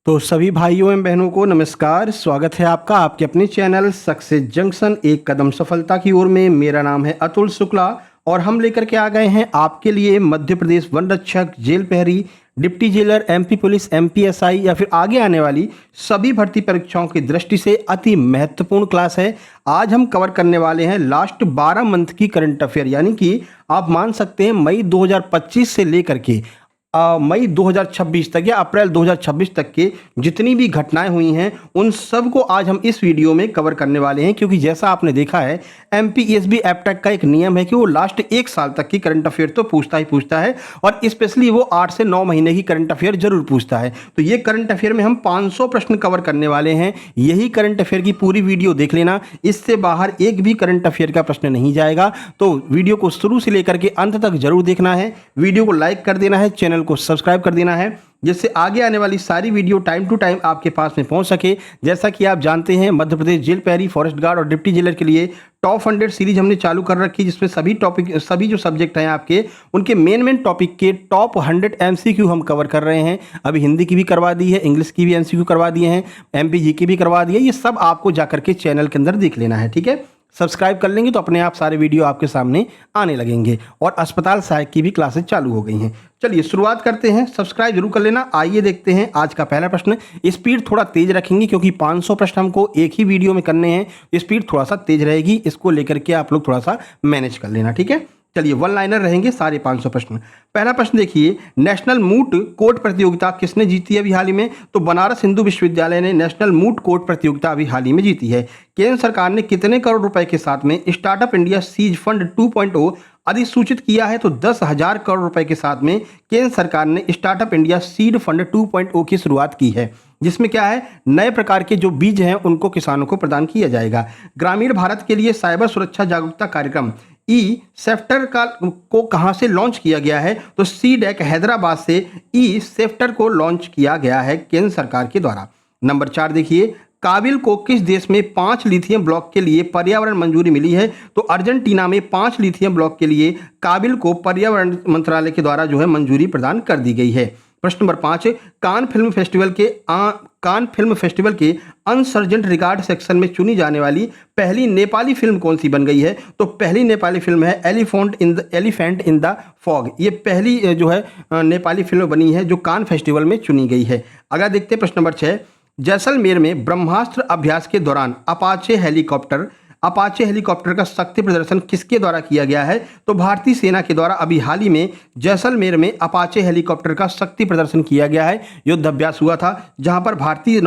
तो सभी भाइयों एवं बहनों को नमस्कार। स्वागत है आपका आपके अपने चैनल सक्सेस जंक्शन एक कदम सफलता की ओर में। मेरा नाम है अतुल शुक्ला और हम लेकर के आ गए हैं आपके लिए मध्य प्रदेश वन रक्षक, जेल प्रहरी, deputy jailer, MP police, MPSI या फिर आगे आने वाली सभी भर्ती परीक्षाओं की दृष्टि से अति महत्वपूर्ण क्लास है। आज हम कवर करने वाले हैं लास्ट 12 मंथ की करंट अफेयर, यानी कि आप मान सकते हैं मई 2025 से लेकर के मई 2026 तक या अप्रैल 2026 तक के जितनी भी घटनाएं हुई हैं उन सब को आज हम इस वीडियो में कवर करने वाले हैं। क्योंकि जैसा आपने देखा है एमपीएसबी एप्टेक का एक नियम है कि वो लास्ट एक साल तक की करंट अफेयर तो पूछता ही पूछता है और स्पेशली वो 8 से 9 महीने की करंट अफेयर जरूर पूछता है। तो ये करंट अफेयर में हम 500 प्रश्न कवर करने वाले हैं। यही करंट अफेयर की पूरी वीडियो देख लेना, इससे बाहर एक भी करंट अफेयर का प्रश्न नहीं जाएगा। तो वीडियो को शुरू से लेकर के अंत तक जरूर देखना है। वीडियो को लाइक कर देना है, चैनल को सब्सक्राइब कर देना है, जिससे आगे आने वाली सारी वीडियो टाइम टू टाइम आपके पास में पहुंच सके। जैसा कि आप जानते हैं मध्य प्रदेश जेल प्रहरी, फॉरेस्ट गार्ड और डिप्टी जेलर के लिए टॉप 100 सीरीज हमने चालू कर रखी है, जिसमें सभी जो सब्जेक्ट हैं आपके उनके मेन टॉपिक के टॉप 100 एमसीक्यू हम कवर कर रहे हैं। अभी हिंदी की भी करवा दी है, इंग्लिश की भी एमसीक्यू करवा दिए हैं, एमपीजी की भी करवा दी है। ये सब आपको जाकर के चैनल के अंदर देख लेना है, ठीक है। सब्सक्राइब कर लेंगे तो अपने आप सारे वीडियो आपके सामने आने लगेंगे। और अस्पताल सहायक की भी क्लासेस चालू हो गई हैं। चलिए शुरुआत करते हैं, सब्सक्राइब जरूर कर लेना। आइए देखते हैं आज का पहला प्रश्न। स्पीड थोड़ा तेज रखेंगे क्योंकि 500 प्रश्न हमको एक ही वीडियो में करने हैं। स्पीड थोड़ा सा तेज रहेगी, इसको लेकर के आप लोग थोड़ा सा मैनेज कर लेना, ठीक है। चलिए वन लाइनर रहेंगे सारे 500 प्रश्न। पहला प्रश्न देखिए, नेशनल मूट कोर्ट प्रतियोगिता किसने जीती है अभी हाल ही में? तो बनारस हिंदू विश्वविद्यालय ने नेशनल मूट कोर्ट प्रतियोगिता अभी हाल ही में जीती है। केंद्र सरकार ने कितने करोड़ रुपए के साथ में स्टार्टअप इंडिया सीज फंड 2.0 अधिसूचित किया है? तो 10,000 करोड़ रुपए के साथ में केंद्र सरकार ने स्टार्टअप इंडिया सीड फंड 2.0 की शुरुआत की है, जिसमें क्या है, नए प्रकार के जो बीज हैं उनको किसानों को प्रदान किया जाएगा। ग्रामीण भारत के लिए साइबर सुरक्षा जागरूकता कार्यक्रम ई सेफ्टर को कहां से लॉन्च किया गया है? तो सीडेक हैदराबाद से ई सेफ्टर को लॉन्च किया गया है केंद्र सरकार के द्वारा। नंबर 4 देखिए, काबिल को किस देश में 5 लिथियम ब्लॉक के लिए पर्यावरण मंजूरी मिली है? तो अर्जेंटीना में 5 लिथियम ब्लॉक के लिए काबिल को पर्यावरण मंत्रालय के द्वारा जो है मंजूरी प्रदान कर दी गई है। प्रश्न नंबर 5, कान फिल्म फेस्टिवल के अनसर्जेंट रिगार्ड सेक्शन में चुनी जाने वाली पहली नेपाली फिल्म कौन सी बन गई है? तो पहली नेपाली फिल्म है एलिफेंट इन द फॉग। ये पहली जो है नेपाली फिल्म बनी है जो कान फेस्टिवल में चुनी गई है। अगला देखते हैं प्रश्न नंबर 6, जैसलमेर में ब्रह्मास्त्र अभ्यास के दौरान अपाचे हेलीकॉप्टर का शक्ति प्रदर्शन किसके द्वारा किया गया है? तो भारतीय सेना के द्वारा अभी हाल ही में जैसलमेर में अपाचे हेलीकॉप्टर का शक्ति प्रदर्शन किया गया है। युद्ध अभ्यास हुआ था जहां पर भारतीय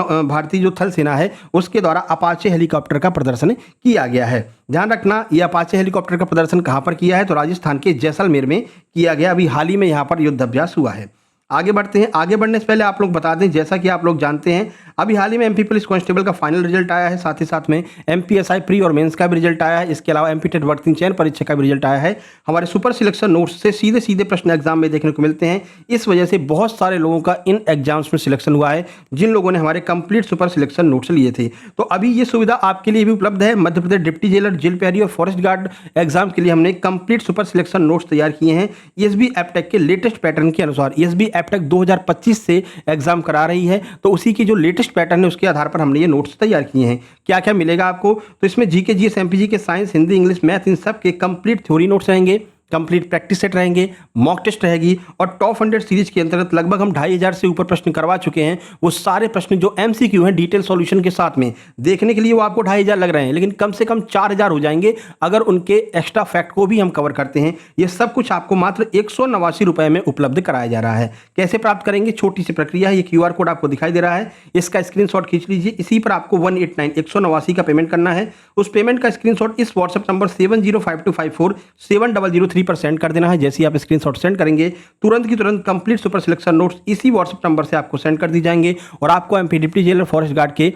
जो थल सेना है उसके द्वारा अपाचे हेलीकॉप्टर का प्रदर्शन किया गया है। ध्यान रखना, ये अपाचे हेलीकॉप्टर का प्रदर्शन कहां पर किया है? तो राजस्थान के जैसलमेर में किया गया। अभी हाल ही में यहाँ पर युद्ध अभ्यास हुआ है। आगे बढ़ते हैं। आगे बढ़ने से पहले आप लोग बता दें, जैसा कि आप लोग जानते हैं अभी हाल ही में एमपी पुलिस कांस्टेबल का फाइनल रिजल्ट आया है, साथ ही साथ में एमपीएसआई प्री और मेंस का भी रिजल्ट आया है। इसके अलावा एमपी टेट भर्ती चयन परीक्षा का भी रिजल्ट आया है। हमारे सुपर सिलेक्शन नोट्स से सीधे सीधे प्रश्न एग्जाम में देखने को मिलते हैं। इस वजह से बहुत सारे लोगों का इन एग्जाम्स में सिलेक्शन हुआ है जिन लोगों ने हमारे कंप्लीट सुपर सिलेक्शन नोट्स लिए थे। तो अभी ये सुविधा आपके लिए भी उपलब्ध है। Madhya Pradesh deputy jailer, jail प्रहरी और फॉरेस्ट गार्ड एग्जाम के लिए हमने कंप्लीट सुपर सिलेक्शन नोट्स तैयार किए हैं ईएसबी एप्टेक के लेटेस्ट पैटर्न के अनुसार। ईएसबी एप्टेक 2025 से एग्जाम करा रही है, तो उसी की जो लेटेस्ट पैटर्न है उसके आधार पर हमने ये नोट्स तैयार किए हैं। क्या क्या मिलेगा आपको? तो इसमें जीके, जीएस, एमपीजी के साइंस, हिंदी, इंग्लिश, मैथ, इन सब के कंप्लीट थ्योरी नोट्स रहेंगे, कंप्लीट प्रैक्टिस सेट रहेंगे, मॉक टेस्ट रहेगी और टॉप 100 सीरीज के अंतर्गत लगभग हम 2500 से ऊपर प्रश्न करवा चुके हैं। वो सारे प्रश्न जो एमसीक्यू हैं डिटेल सॉल्यूशन के साथ में देखने के लिए वो आपको 2500 लग रहे हैं, लेकिन कम से कम 4000 हो जाएंगे अगर उनके एक्स्ट्रा फैक्ट को भी हम कवर करते हैं। ये सब कुछ आपको मात्र 189 रुपए में उपलब्ध कराया जा रहा है। कैसे प्राप्त करेंगे? छोटी सी प्रक्रिया है। ये क्यूआर कोड आपको दिखाई दे रहा है, इसका स्क्रीनशॉट खींच लीजिए। इसी पर आपको 189 का पेमेंट करना है। उस पेमेंट का स्क्रीनशॉट इस व्हाट्सएप नंबर 7052547003 पर सेंड कर देना है। जैसे ही आप स्क्रीनशॉट सेंड करेंगे तुरंत की तुरंत कंप्लीट सुपर सिलेक्शन नोट्स इसी व्हाट्सएप नंबर से आपको सेंड कर दी जाएंगे और आपको MP deputy jailer forest guard के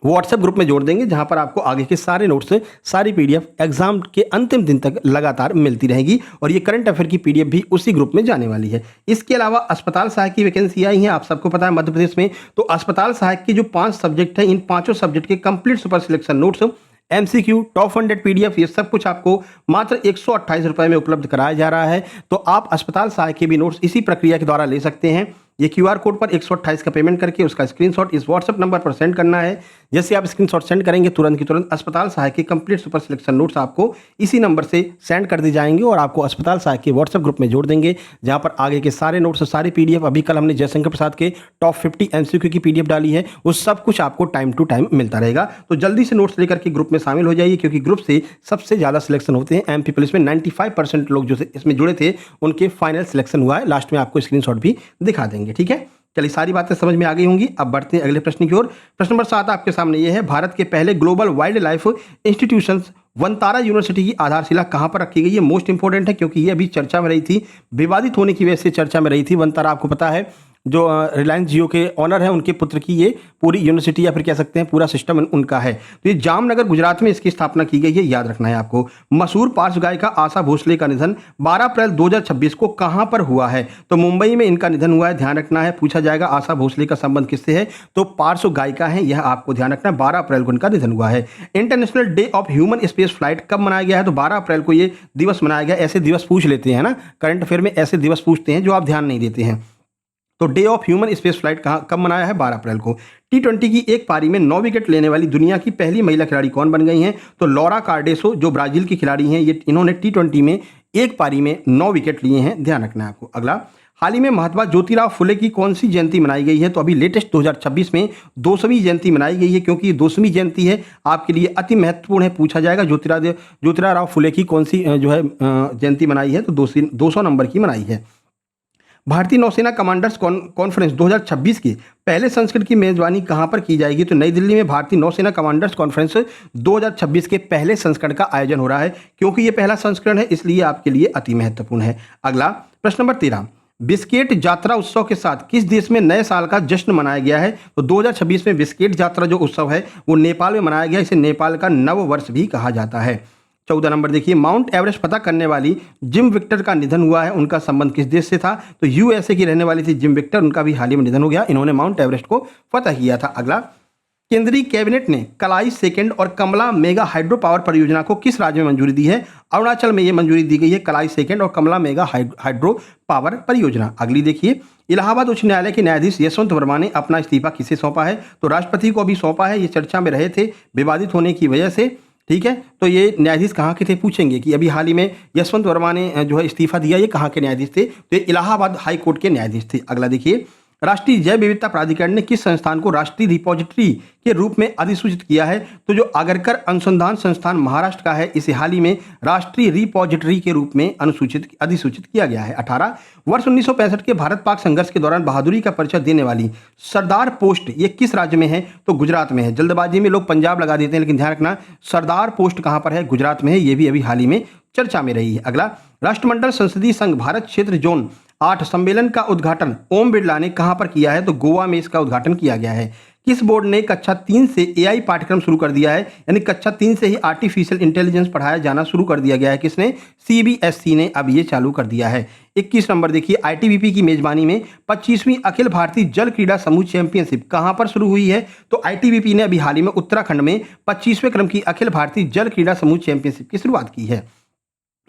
व्हाट्सएप ग्रुप में जोड़ देंगे, जहां पर आपको आगे के सारे नोट्स, सारी पीडीएफ एग्जाम के अंतिम दिन तक लगातार मिलती रहेगी और ये करंट अफेयर की पीडीएफ भी उसी ग्रुप में जाने वाली है। इसके अलावा अस्पताल सहायक की वैकेंसी आई है, आप सबको पता है मध्य प्रदेश में। तो अस्पताल सहायक की जो 5 सब्जेक्ट है, इन 5 सब्जेक्ट के complete super selection notes, MCQ, top 100 PDF, ये सब कुछ आपको मात्र 128 रुपए में उपलब्ध कराया जा रहा है। तो आप अस्पताल सहायक के भी नोट्स इसी प्रक्रिया के द्वारा ले सकते हैं। ये क्यूआर कोड पर 128 का पेमेंट करके उसका स्क्रीनशॉट इस व्हाट्सएप नंबर पर सेंड करना है। जैसे आप स्क्रीनशॉट सेंड करेंगे तुरंत की तुरंत अस्पताल सहायक के कंप्लीट सुपर सिलेक्शन नोट्स आपको इसी नंबर से सेंड कर दी जाएंगे और आपको अस्पताल सहायक के व्हाट्सएप ग्रुप में जोड़ देंगे, जहां पर आगे के सारे नोट्स और सारी पीडीएफ, अभी कल हमने जयशंकर प्रसाद के टॉप 50 एमसीक्यू की पीडीएफ डाली है, वो सब कुछ आपको टाइम टू टाइम मिलता रहेगा। तो जल्दी से नोट्स लेकर के ग्रुप में शामिल हो जाइए, क्योंकि ग्रुप से सबसे ज्यादा सिलेक्शन होते हैं। एमपी पुलिस में 95% लोग जो इसमें जुड़े थे उनके फाइनल सिलेक्शन हुआ है। लास्ट में आपको स्क्रीनशॉट भी दिखा देंगे। ठीक है, चलिए सारी बातें समझ में आ गई होंगी। अब बढ़ते हैं अगले प्रश्न की ओर। प्रश्न नंबर 7 आपके सामने ये है, भारत के पहले global wild life institution Vantara university की आधारशिला कहां पर रखी गई? ये मोस्ट इंपोर्टेंट है, क्योंकि ये अभी चर्चा में रही थी, विवादित होने की वजह से चर्चा में रही थी। वनतारा आपको पता है जो रिलायंस जियो के ऑनर है उनके पुत्र की ये पूरी यूनिवर्सिटी या फिर कह सकते हैं पूरा सिस्टम उनका है। तो ये जामनगर गुजरात में इसकी स्थापना की गई है, याद रखना है आपको। मशहूर पार्श्व गायिका आशा भोसले का निधन 12 अप्रैल 2026 को कहां पर हुआ है? तो मुंबई में इनका निधन हुआ है, ध्यान रखना है। पूछा जाएगा आशा भोसले का संबंध किससे है, तो पार्श्व गायिका है, यह आपको ध्यान रखना है। 12 अप्रैल को इनका निधन हुआ है। International day of human space flight कब मनाया गया है? तो 12 अप्रैल को ये दिवस मनाया गया। ऐसे दिवस पूछ लेते हैं ना, करंट अफेयर में ऐसे दिवस पूछते हैं जो आप ध्यान नहीं देते हैं। तो day of human space flight कब मनाया है? 12 अप्रैल को। टी20 की एक पारी में 9 विकेट लेने वाली दुनिया की पहली महिला खिलाड़ी कौन बन गई हैं? तो लौरा कार्डेसो जो ब्राजील की खिलाड़ी हैं, ये इन्होंने टी20 में एक पारी में 9 विकेट लिए हैं, ध्यान रखना है आपको। अगला, हाल ही में महात्मा ज्योतिराव फुले की कौन सी जयंती मनाई गई है? तो अभी लेटेस्ट 2026 में 200वीं जयंती मनाई गई है, क्योंकि ये 200वीं जयंती है, आपके लिए अति महत्वपूर्ण है। पूछा जाएगा ज्योतिराव फुले की कौन सी जो है जयंती मनाई है? तो 200 नंबर की मनाई है। भारतीय नौसेना कमांडर्स कॉन्फ्रेंस 2026 की पहले संस्करण की मेजबानी कहां पर की जाएगी? तो नई दिल्ली में भारतीय नौसेना कमांडर्स कॉन्फ्रेंस 2026 के पहले संस्करण का आयोजन हो रहा है। क्योंकि ये पहला संस्करण है, इसलिए आपके लिए अति महत्वपूर्ण है। अगला प्रश्न नंबर 13, बिस्केट यात्रा उत्सव के साथ किस देश में नए साल का जश्न मनाया गया है? तो 2026 में बिस्केट यात्रा जो उत्सव है वो नेपाल में मनाया गया। इसे नेपाल का नव वर्ष भी कहा जाता है। 14 नंबर देखिए, माउंट एवरेस्ट फतह करने वाली जिम विक्टर का निधन हुआ है, उनका संबंध किस देश से था? तो यूएसए की रहने वाली थी जिम विक्टर, उनका भी हाल ही में निधन हो गया। इन्होंने माउंट एवरेस्ट को फतह किया था। अगला, केंद्रीय कैबिनेट ने कलाई सेकंड और कमला मेगा हाइड्रो पावर परियोजना को किस राज्य में मंजूरी दी है? अरुणाचल में ये मंजूरी दी गई है, कलाई सेकंड और कमला मेगा हाइड्रो पावर परियोजना। अगली देखिए, इलाहाबाद उच्च न्यायालय के न्यायाधीश यशवंत वर्मा ने अपना इस्तीफा किसे सौंपा है? तो राष्ट्रपति को अभी सौंपा है। ये चर्चा में रहे थे विवादित होने की वजह से। ठीक है, तो ये न्यायाधीश कहाँ के थे पूछेंगे कि अभी हाल ही में यशवंत वर्मा ने जो है इस्तीफा दिया, ये कहाँ के न्यायाधीश थे? तो ये इलाहाबाद हाई कोर्ट के न्यायाधीश थे। अगला देखिए, राष्ट्रीय जैव विविधता प्राधिकरण ने किस संस्थान को राष्ट्रीय रिपोजिटरी के रूप में अधिसूचित किया है? तो जो आगरकर अनुसंधान संस्थान महाराष्ट्र का है, इसे हाल ही में राष्ट्रीय रिपोजिटरी के रूप में अधिसूचित किया गया है। 18 वर्ष 1965 के भारत पाक संघर्ष के दौरान बहादुरी का परिचय देने वाली सरदार पोस्ट ये किस राज्य में है? तो गुजरात में है। जल्दबाजी में लोग पंजाब लगा देते हैं, लेकिन ध्यान रखना सरदार पोस्ट कहां पर है? गुजरात में है। ये भी अभी हाल ही में चर्चा में रही है। अगला, राष्ट्रमंडल संसदीय संघ भारत क्षेत्र जोन 8 सम्मेलन का उद्घाटन ओम बिरला ने कहां पर किया है? तो गोवा में इसका उद्घाटन किया गया है। किस बोर्ड ने कक्षा 3 से एआई पाठ्यक्रम शुरू कर दिया है? यानी कक्षा 3 से ही आर्टिफिशियल इंटेलिजेंस पढ़ाया जाना शुरू कर दिया गया है। किसने? सीबीएसई ने अब ये चालू कर दिया है। 21 नंबर देखिए, आईटीबीपी की मेजबानी में 25वीं अखिल भारतीय जल क्रीड़ा समूह चैंपियनशिप कहां पर शुरू हुई है? तो आईटीबीपी ने अभी हाल ही में उत्तराखंड में 25वें क्रम की अखिल भारतीय जल क्रीड़ा समूह चैंपियनशिप की शुरुआत की है।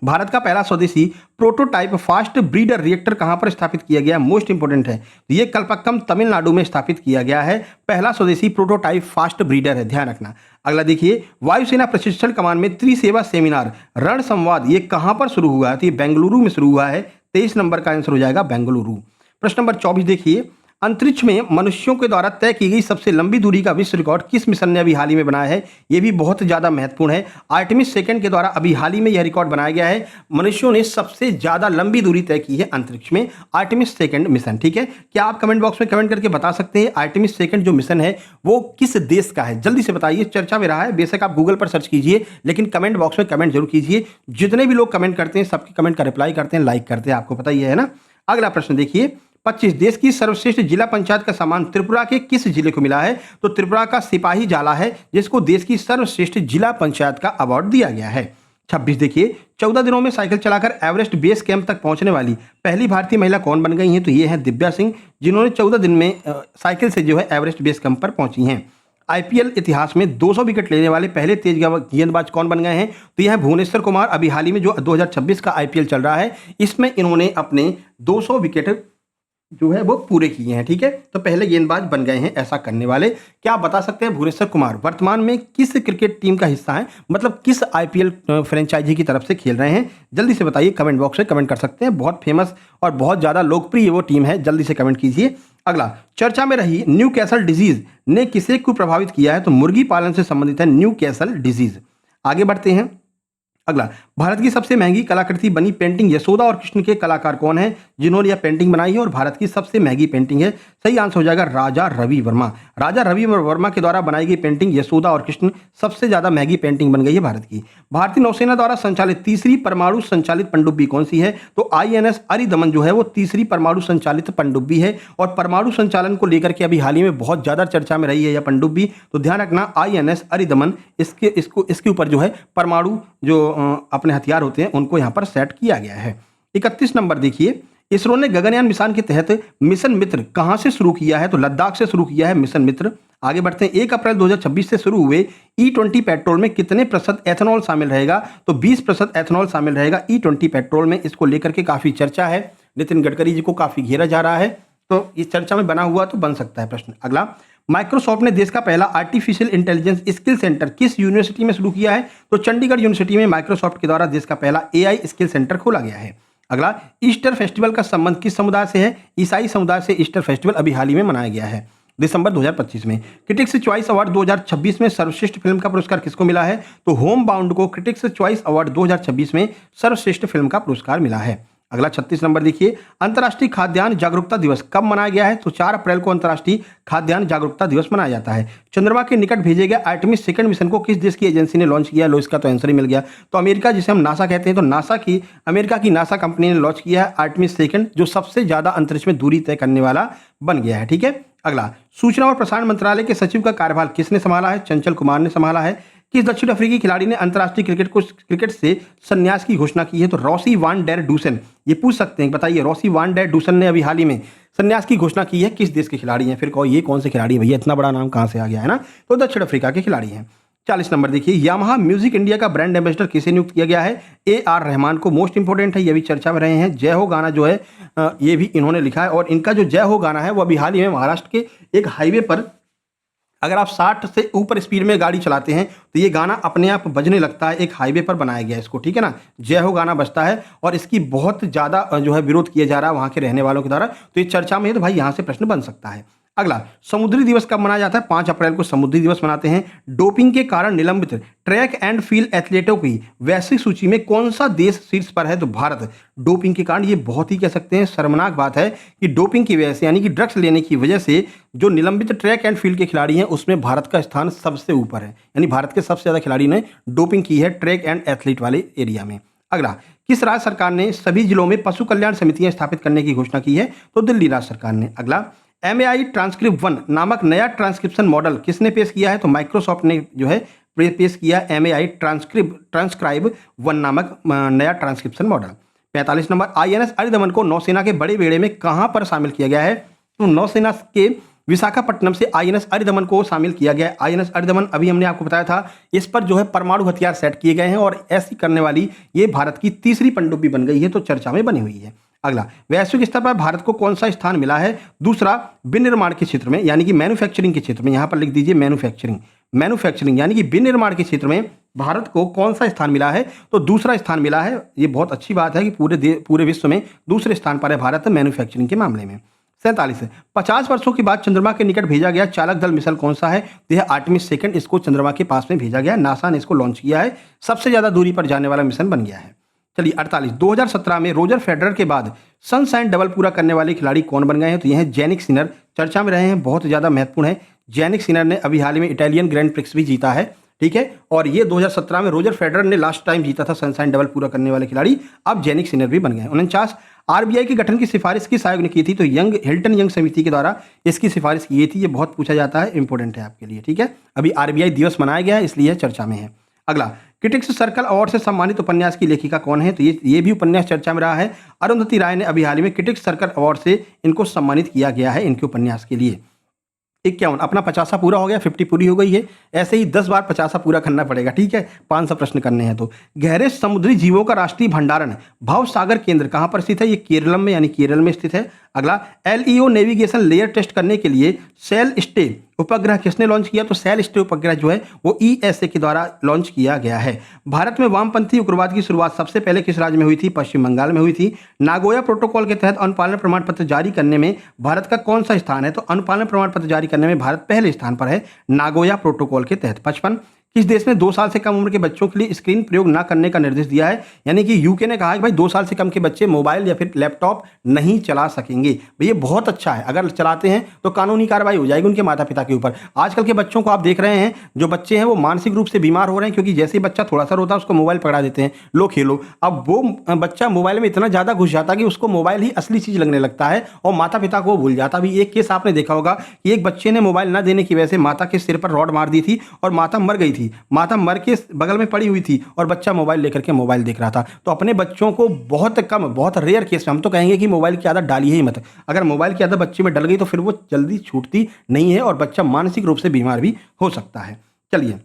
भारत का पहला स्वदेशी प्रोटोटाइप फास्ट ब्रीडर रिएक्टर कहां पर स्थापित किया गया? मोस्ट इंपोर्टेंट है, ये कल्पक्कम तमिलनाडु में स्थापित किया गया है। पहला स्वदेशी प्रोटोटाइप फास्ट ब्रीडर है, ध्यान रखना। अगला देखिए, वायुसेना प्रशिक्षण कमान में त्रिसेवा सेमिनार रण संवाद ये कहां पर शुरू हुआ है? तो ये बेंगलुरु में शुरू हुआ है। 23 नंबर का आंसर हो जाएगा बेंगलुरु। प्रश्न नंबर 24 देखिए, अंतरिक्ष में मनुष्यों के द्वारा तय की गई सबसे लंबी दूरी का विश्व रिकॉर्ड किस मिशन ने अभी हाल ही में बनाया है? यह भी बहुत ज्यादा महत्वपूर्ण है। आर्टेमिस सेकंड के द्वारा अभी हाल ही में यह रिकॉर्ड बनाया गया है। मनुष्यों ने सबसे ज्यादा लंबी दूरी तय की है अंतरिक्ष में, आर्टेमिस सेकंड मिशन। ठीक है, क्या आप कमेंट बॉक्स में कमेंट करके बता सकते हैं आर्टेमिस सेकंड जो मिशन है वो किस देश का है? जल्दी से बताइए, चर्चा में रहा है। बेशक आप गूगल पर सर्च कीजिए, लेकिन कमेंट बॉक्स में कमेंट जरूर कीजिए। जितने भी लोग कमेंट करते हैं सबके कमेंट का रिप्लाई करते हैं, लाइक करते हैं, आपको पता ही है ना। अगला प्रश्न देखिए, 25 देश की सर्वश्रेष्ठ जिला पंचायत का सम्मान त्रिपुरा के किस जिले को मिला है? तो त्रिपुरा का सिपाही जाला है जिसको देश की सर्वश्रेष्ठ जिला पंचायत का अवार्ड दिया गया है। 26 देखिए, 14 दिनों में साइकिल चलाकर एवरेस्ट बेस कैंप तक पहुंचने वाली पहली भारतीय महिला कौन बन गई हैं? तो ये है दिव्या सिंह, जिन्होंने 14 दिन में साइकिल से जो है एवरेस्ट बेस कैंप पर पहुंची हैं। आईपीएल इतिहास में 200 विकेट लेने वाले पहले तेज गेंदबाज कौन बन गए हैं? तो यह है भुवनेश्वर कुमार। अभी हाल ही में जो 2026 का आईपीएल चल रहा है इसमें इन्होंने अपने 200 विकेट जो है वो पूरे किए हैं। ठीक है, तो पहले गेंदबाज बन गए हैं ऐसा करने वाले। क्या आप बता सकते हैं भुवनेश्वर कुमार वर्तमान में किस क्रिकेट टीम का हिस्सा है, मतलब किस आईपीएल फ्रेंचाइजी की तरफ से खेल रहे हैं? जल्दी से बताइए, कमेंट बॉक्स में कमेंट कर सकते हैं। बहुत फेमस और बहुत ज़्यादा लोकप्रिय वो टीम है, जल्दी से कमेंट कीजिए। अगला, चर्चा में रही न्यू कैसल डिजीज ने किसे को प्रभावित किया है? तो मुर्गी पालन से संबंधित है न्यू कैसल डिजीज। आगे बढ़ते हैं। अगला, भारत की सबसे महंगी कलाकृति बनी पेंटिंग यशोदा और कृष्ण के कलाकार कौन है जिन्होंने यह पेंटिंग बनाई है और भारत की सबसे महंगी पेंटिंग है? सही आंसर हो जाएगा राजा रवि वर्मा। राजा रवि वर्मा के द्वारा बनाई गई पेंटिंग यशोदा और कृष्ण सबसे ज्यादा महंगी पेंटिंग बन गई है भारत की। भारतीय नौसेना द्वारा संचालित तीसरी परमाणु संचालित पनडुब्बी कौन सी है? तो आईएनएस अरिदमन जो है वो तीसरी परमाणु संचालित पनडुब्बी है और परमाणु संचालन को लेकर के अभी हाल ही में बहुत ज्यादा चर्चा में रही है यह पनडुब्बी। तो ध्यान रखना, आईएनएस अरिदमन इसके ऊपर जो है परमाणु जो अपने हथियार होते हैं उनको यहाँ पर सेट किया गया है। 31 नंबर देखिए, इसरो ने गगनयान मिशन के तहत मिशन मित्र कहां से शुरू किया है? तो लद्दाख से शुरू किया है मिशन मित्र। आगे बढ़ते हैं। 1 अप्रैल 2026 से शुरू हुए E20 पेट्रोल में कितने प्रतिशत एथेनॉल शामिल रहेगा? तो 20% एथेनॉल शामिल रहेगा E20 पेट्रोल में। इसको लेकर के काफी चर्चा है, नितिन गडकरी जी को काफी घेरा जा रहा है, तो इस चर्चा में बना हुआ तो बन सकता है प्रश्न। अगला, माइक्रोसॉफ्ट ने देश का पहला आर्टिफिशियल इंटेलिजेंस स्किल सेंटर किस यूनिवर्सिटी में शुरू किया है? तो चंडीगढ़ यूनिवर्सिटी में माइक्रोसॉफ्ट के द्वारा देश का पहला एआई स्किल सेंटर खोला गया है। अगला, ईस्टर फेस्टिवल का संबंध किस समुदाय से है? ईसाई समुदाय से ईस्टर फेस्टिवल अभी हाल ही में मनाया गया है दिसंबर 2025 में। क्रिटिक्स चॉइस अवार्ड 2026 में सर्वश्रेष्ठ फिल्म का पुरस्कार किसको मिला है? तो होम बाउंड को क्रिटिक्स चॉइस अवार्ड 2026 में सर्वश्रेष्ठ फिल्म का पुरस्कार मिला है। अगला 36 नंबर देखिए, अंतर्राष्ट्रीय खाद्यान्न जागरूकता दिवस कब मनाया गया है? तो 4 अप्रैल को अंतर्राष्ट्रीय खाद्यान्न जागरूकता दिवस मनाया जाता है। चंद्रमा के निकट भेजे गए आर्टेमिस सेकंड मिशन को किस देश की एजेंसी ने लॉन्च किया? लो, इसका तो आंसर ही मिल गया। तो अमेरिका, जिसे हम नासा कहते हैं, तो अमेरिका की नासा कंपनी ने लॉन्च किया है आर्टेमिस सेकंड, जो सबसे ज्यादा अंतरिक्ष में दूरी तय करने वाला बन गया है। ठीक है। अगला, सूचना और प्रसारण मंत्रालय के सचिव का कार्यभार किसने संभाला है? चंचल कुमार ने संभाला है। किस दक्षिण अफ्रीकी खिलाड़ी ने अंतर्राष्ट्रीय क्रिकेट से संन्यास की घोषणा की है? तो रॉसी वान डेर डूसन। ये पूछ सकते हैं, बताइए रॉसी वान डेर डूसन ने अभी हाल ही में संन्यास की घोषणा की है, किस देश के खिलाड़ी हैं? फिर कहो ये कौन से खिलाड़ी है भैया, इतना बड़ा नाम कहां से आ गया है ना? तो दक्षिण अफ्रीका के खिलाड़ी हैं। 40 नंबर देखिए, यामाहा म्यूजिक इंडिया का ब्रांड एम्बेसडर किसे नियुक्त किया गया है? AR रहमान को। मोस्ट इंपोर्टेंट है, ये भी चर्चा में रहे हैं। जय हो गाना जो है ये भी इन्होंने लिखा है और इनका जो जय हो गाना है वो अभी हाल ही में महाराष्ट्र के एक हाईवे पर, अगर आप 60 से ऊपर स्पीड में गाड़ी चलाते हैं तो ये गाना अपने आप बजने लगता है। एक हाईवे पर बनाया गया है इसको, ठीक है ना, जय हो गाना बजता है और इसकी बहुत ज़्यादा जो है विरोध किया जा रहा है वहाँ के रहने वालों के द्वारा। तो ये चर्चा में है, तो भाई यहाँ से प्रश्न बन सकता है। अगला, समुद्री दिवस कब मनाया जाता है? 5 अप्रैल को समुद्री दिवस मनाते हैं। डोपिंग के कारण निलंबित ट्रैक एंड फील्ड एथलीटों की वैश्विक सूची में कौन सा देश शीर्ष पर है? तो भारत। डोपिंग के कारण, ये बहुत ही कह सकते हैं शर्मनाक बात है कि डोपिंग की वजह से, यानी कि ड्रग्स लेने की वजह से जो निलंबित ट्रैक एंड फील्ड के खिलाड़ी हैं उसमें भारत का स्थान सबसे ऊपर है। यानी भारत के सबसे ज्यादा खिलाड़ी ने डोपिंग की है ट्रैक एंड एथलीट वाले एरिया में। अगला, किस राज्य सरकार ने सभी जिलों में पशु कल्याण समितियां स्थापित करने की घोषणा की है? तो दिल्ली राज्य सरकार ने। अगला, MAI ट्रांसक्रिप्ट 1 नामक नया ट्रांसक्रिप्शन मॉडल किसने पेश किया है? तो माइक्रोसॉफ्ट ने जो है पेश किया MAI ट्रांसक्राइब 1 नामक नया transcription model. 45 number, INS Aridaman को नौसेना के बड़े बेड़े में कहां पर शामिल किया गया है? तो नौसेना के विशाखापट्टनम से INS अरिदमन को शामिल किया गया है। INS अरिदमन, अभी हमने आपको बताया था, इस पर जो है परमाणु हथियार सेट किए गए हैं और ऐसी करने वाली ये भारत की तीसरी पनडुब्बी बन गई है, तो चर्चा में बनी हुई है। अगला, वैश्विक स्तर पर भारत को कौन सा स्थान मिला है? दूसरा, विनिर्माण के क्षेत्र में, यानी कि मैन्युफैक्चरिंग के क्षेत्र में। यहां पर लिख दीजिए मैन्युफैक्चरिंग यानी कि विनिर्माण के क्षेत्र में भारत को कौन सा स्थान मिला है? तो दूसरा स्थान मिला है। ये बहुत अच्छी बात है कि पूरे विश्व में दूसरे स्थान पर है भारत मैन्युफैक्चरिंग के मामले में। 47, 50 वर्षों के बाद चंद्रमा के निकट भेजा गया चालक दल मिशन कौन सा है? तो यह आर्टेमिस सेकंड, इसको चंद्रमा के पास में भेजा गया, नासा ने इसको लॉन्च किया है, सबसे ज्यादा दूरी पर जाने वाला मिशन बन गया है। चलिए 48, 2017 में रोजर फेडरर के बाद सनशाइन डबल पूरा करने वाले खिलाड़ी कौन बन गए हैं? तो यह है जैनिक सिनर, चर्चा में रहे हैं, बहुत ज्यादा महत्वपूर्ण है। जैनिक सिनर ने अभी हाल ही में इटालियन ग्रैंड प्रिक्स भी जीता है, ठीक है, और ये 2017 में रोजर फेडरर ने लास्ट टाइम जीता था सनशाइन डबल पूरा करने वाले खिलाड़ी, अब जैनिक सिनर भी बन गए। 49, RBI के गठन की सिफारिश किस आयोग ने की थी? तो हिल्टन यंग समिति के द्वारा इसकी सिफारिश की थी। ये बहुत पूछा जाता है, इंपॉर्टेंट है आपके लिए, ठीक है। अभी RBI दिवस मनाया गया है, इसलिए चर्चा में है। अगला, क्रिटिक्स सर्कल अवार्ड से सम्मानित उपन्यास की लेखिका कौन है? तो ये भी उपन्यास चर्चा में रहा है। अरुंधति राय ने अभी हाल ही में क्रिटिक्स सर्कल अवार्ड से इनको सम्मानित किया गया है इनके उपन्यास के लिए। 51। अपना 50 पूरा हो गया, 50 पूरी हो गई है। ऐसे ही 10 बार 50 पूरा करना पड़ेगा, ठीक है। 500 प्रश्न करने हैं। तो गहरे समुद्री जीवों का राष्ट्रीय भंडारण भाव सागर केंद्र कहां पर स्थित है? ये केरलम में यानी केरल में स्थित है। अगला, एलईओ नेविगेशन लेयर टेस्ट करने के लिए सेल स्टे उपग्रह किसने लॉन्च किया? तो सेल स्टे उपग्रह जो है वो ईएसए के द्वारा लॉन्च किया गया है। भारत में वामपंथी उग्रवाद की शुरुआत सबसे पहले किस राज्य में हुई थी? पश्चिम बंगाल में हुई थी। नागोया प्रोटोकॉल के तहत अनुपालन प्रमाण पत्र जारी करने में भारत का कौन सा स्थान है? तो अनुपालन प्रमाण पत्र जारी करने में भारत पहले स्थान पर है नागोया प्रोटोकॉल के तहत। 55, किस देश ने 2 साल से कम उम्र के बच्चों के लिए स्क्रीन प्रयोग न करने का निर्देश दिया है? यानी कि यूके ने कहा है कि भाई 2 साल से कम के बच्चे मोबाइल या फिर लैपटॉप नहीं चला सकेंगे। भाई ये बहुत अच्छा है, अगर चलाते हैं तो कानूनी कार्रवाई हो जाएगी उनके माता पिता के ऊपर। आजकल के बच्चों को आप देख रहे हैं, जो बच्चे हैं वो मानसिक रूप से बीमार हो रहे हैं, क्योंकि जैसे ही बच्चा थोड़ा सा रोता है उसको मोबाइल पकड़ा देते हैं, लो खेलो। अब वो बच्चा मोबाइल में इतना ज़्यादा घुस जाता है कि उसको मोबाइल ही असली चीज़ लगने लगता है और माता पिता को वो भूल जाता। अभी एक केस आपने देखा होगा कि एक बच्चे ने मोबाइल न देने की वजह से माता के सिर पर रॉड मार दी थी और माता मर गई थी। माता मर के बगल में पड़ी हुई थी और बच्चा मोबाइल लेकर के मोबाइल देख रहा था। तो अपने बच्चों को बहुत कम, बहुत रेयर केस में हम तो कहेंगे कि मोबाइल की आदत डालिए ही मत। अगर मोबाइल की आदत बच्चे में डल गई तो फिर वो जल्दी छूटती नहीं है और बच्चा मानसिक रूप से बीमार भी हो सकता है। चलिए,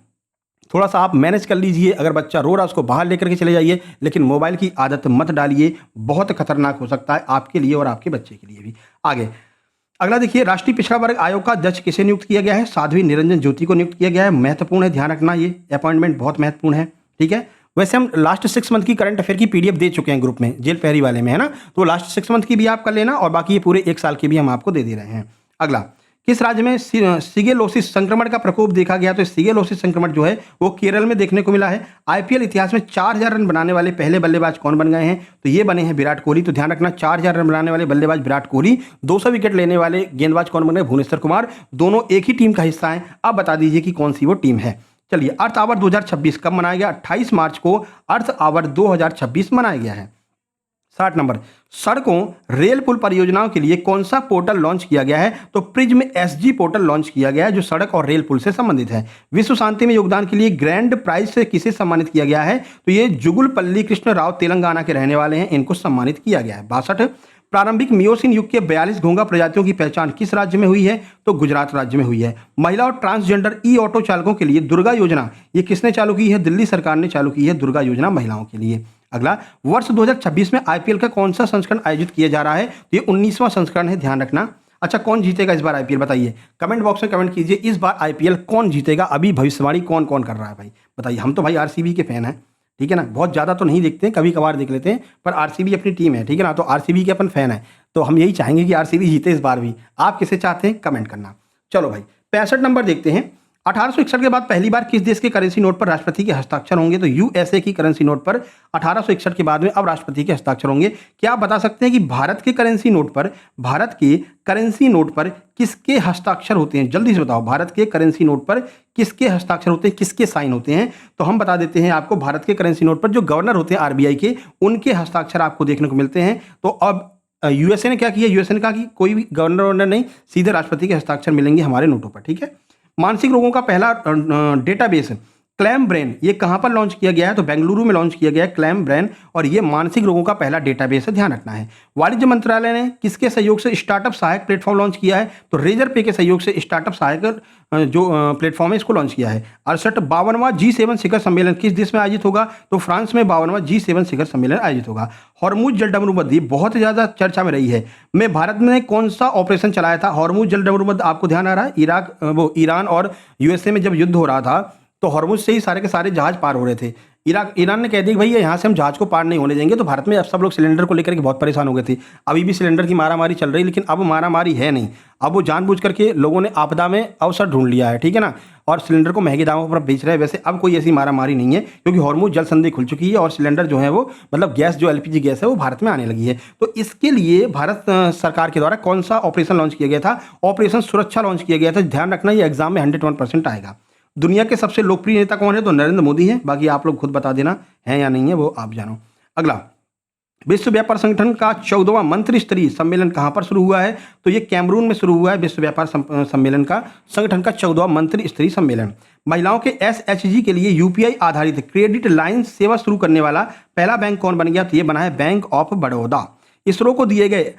थोड़ा सा आप मैनेज कर लीजिए। अगर बच्चा रो रहा है उसको बाहर लेकर के चले जाइए, लेकिन मोबाइल की आदत मत डालिए, बहुत खतरनाक हो सकता है आपके लिए और आपके बच्चे के लिए भी। आगे अगला देखिए, राष्ट्रीय पिछड़ा वर्ग आयोग का अध्यक्ष किसे नियुक्त किया गया है? साध्वी निरंजन ज्योति को नियुक्त किया गया है। महत्वपूर्ण है, ध्यान रखना, ये अपॉइंटमेंट बहुत महत्वपूर्ण है, ठीक है। वैसे हम लास्ट 6 मंथ की करंट अफेयर की पीडीएफ दे चुके हैं ग्रुप में, जेल पहरी वाले में, है ना। तो लास्ट 6 मंथ की भी आप कर लेना और बाकी ये पूरे 1 साल की भी हम आपको दे रहे हैं। अगला, किस राज्य में सिगेलोसिस संक्रमण का प्रकोप देखा गया? तो सिगेलोसिस संक्रमण जो है वो केरल में देखने को मिला है। आईपीएल इतिहास में 4000 रन बनाने वाले पहले बल्लेबाज कौन बन गए हैं? तो ये बने हैं विराट कोहली। तो ध्यान रखना, 4000 रन बनाने वाले बल्लेबाज विराट कोहली, 200 विकेट लेने वाले गेंदबाज कौन बन गए? भुवनेश्वर कुमार। दोनों एक ही टीम का हिस्सा हैं। अब बता दीजिए कि कौन सी वो टीम है। चलिए, अर्थ आवर 2026 कब मनाया गया? 28 मार्च को अर्थ आवर 2026 मनाया गया है। 60 नंबर, सड़कों रेल पुल परियोजनाओं के लिए कौन सा पोर्टल लॉन्च किया गया है? तो प्रिज्म एसजी पोर्टल लॉन्च किया गया है जो सड़क और रेल पुल से संबंधित है। विश्व शांति में योगदान के लिए ग्रैंड प्राइज से किसे सम्मानित किया गया है? तो ये जुगुलपल्ली कृष्ण राव तेलंगाना के रहने वाले हैं, इनको सम्मानित किया गया है। 62, प्रारंभिक मियोसिन युग के 42 घोंघा प्रजातियों की पहचान किस राज्य में हुई है? तो गुजरात राज्य में हुई है। महिला और ट्रांसजेंडर ई ऑटो चालकों के लिए दुर्गा योजना, ये किसने चालू की है? दिल्ली सरकार ने चालू की है दुर्गा योजना महिलाओं के लिए। अगला, वर्ष 2026 में आईपीएल का कौन सा संस्करण आयोजित किया जा रहा है? तो ये 19वां संस्करण है, ध्यान रखना। अच्छा, कौन जीतेगा इस बार आईपीएल बताइए, कमेंट बॉक्स में कमेंट कीजिए। इस बार आईपीएल कौन जीतेगा? अभी भविष्यवाणी कौन कौन कर रहा है भाई बताइए। हम तो भाई आरसीबी के फैन हैं, ठीक है ना। बहुत ज़्यादा तो नहीं देखते हैं, कभी कभार देख लेते हैं, पर आरसीबी अपनी टीम है, ठीक है ना। तो आरसीबी के अपन फैन है, तो हम यही चाहेंगे कि आरसीबी जीते इस बार भी। आप किसे चाहते हैं कमेंट करना। चलो भाई, 65 नंबर देखते हैं। 1861 के बाद पहली बार किस देश के करेंसी नोट पर राष्ट्रपति के हस्ताक्षर होंगे? तो यूएसए की करेंसी नोट पर 1861 के बाद में अब राष्ट्रपति के हस्ताक्षर होंगे। क्या आप बता सकते हैं कि भारत के करेंसी नोट पर किसके हस्ताक्षर होते हैं? जल्दी से बताओ, भारत के करेंसी नोट पर किसके हस्ताक्षर होते हैं, किसके साइन होते हैं? तो हम बता देते हैं आपको, भारत के करेंसी नोट पर जो गवर्नर होते हैं आरबीआई के, उनके हस्ताक्षर आपको देखने को मिलते हैं। तो अब यूएसए ने क्या किया? यूएसए ने कहा कि कोई भी गवर्नर ववर्नर नहीं, सीधे राष्ट्रपति के हस्ताक्षर मिलेंगे हमारे नोटों पर, ठीक है। मानसिक रोगों का पहला डेटाबेस क्लैम ब्रेन, ये कहां पर लॉन्च किया गया है? तो बेंगलुरु में लॉन्च किया गया है क्लैम ब्रेन, और ये मानसिक रोगों का पहला डेटाबेस है, ध्यान रखना है। वाणिज्य मंत्रालय ने किसके सहयोग से स्टार्टअप सहायक प्लेटफॉर्म लॉन्च किया है? तो रेजर पे के सहयोग से स्टार्टअप सहायक जो प्लेटफॉर्म है इसको लॉन्च किया है। 68वां G7 शिखर सम्मेलन किस देश में आयोजित होगा? तो फ्रांस में 52वां G7 शिखर सम्मेलन आयोजित होगा। हॉर्मुज जलडमरूबंद बहुत ज्यादा चर्चा में रही है। में भारत ने कौन सा ऑपरेशन चलाया था? हॉर्मुज जलडमरूबंद आपको ध्यान आ रहा है? ईरान और यूएसए में जब युद्ध हो रहा था तो हॉर्मुज से ही सारे के सारे जहाज पार हो रहे थे। ईरान ने कह दिया भैया यहाँ से हम जहाज को पार नहीं होने देंगे। तो भारत में अब सब लोग सिलेंडर को लेकर के बहुत परेशान हो गए थे। अभी भी सिलेंडर की मारामारी चल रही, लेकिन अब मारामारी है नहीं। अब वो जानबूझ करके लोगों ने आपदा में अवसर ढूंढ लिया है, ठीक है ना, और सिलेंडर को महंगे दामों पर बेच रहे हैं। वैसे अब कोई ऐसी मारामारी नहीं है, क्योंकि हॉर्मुज जल संधि खुल चुकी है और सिलेंडर जो है वो, मतलब गैस जो एलपीजी गैस है वो भारत में आने लगी है। तो इसके लिए भारत सरकार के द्वारा कौन सा ऑपरेशन लॉन्च किया गया था? ऑपरेशन सुरक्षा लॉन्च किया गया था। ध्यान रखना, ये एग्जाम में 101% आएगा। दुनिया के सबसे लोकप्रिय नेता कौन है? तो नरेंद्र मोदी है। बाकी आप लोग खुद बता देना है या नहीं है, वो आप जानो। अगला, विश्व व्यापार संगठन का 14वां मंत्री स्तरीय सम्मेलन कहां पर शुरू हुआ है? तो ये कैमरून में शुरू हुआ है। विश्व व्यापार सम्मेलन का संगठन का 14वां मंत्री स्तरीय सम्मेलन। महिलाओं के एसएचजी के लिए यूपीआई आधारित क्रेडिट लाइन सेवा शुरू करने वाला पहला बैंक कौन बन गया? तो ये बना है बैंक ऑफ बड़ौदा। इसरो को दिए गए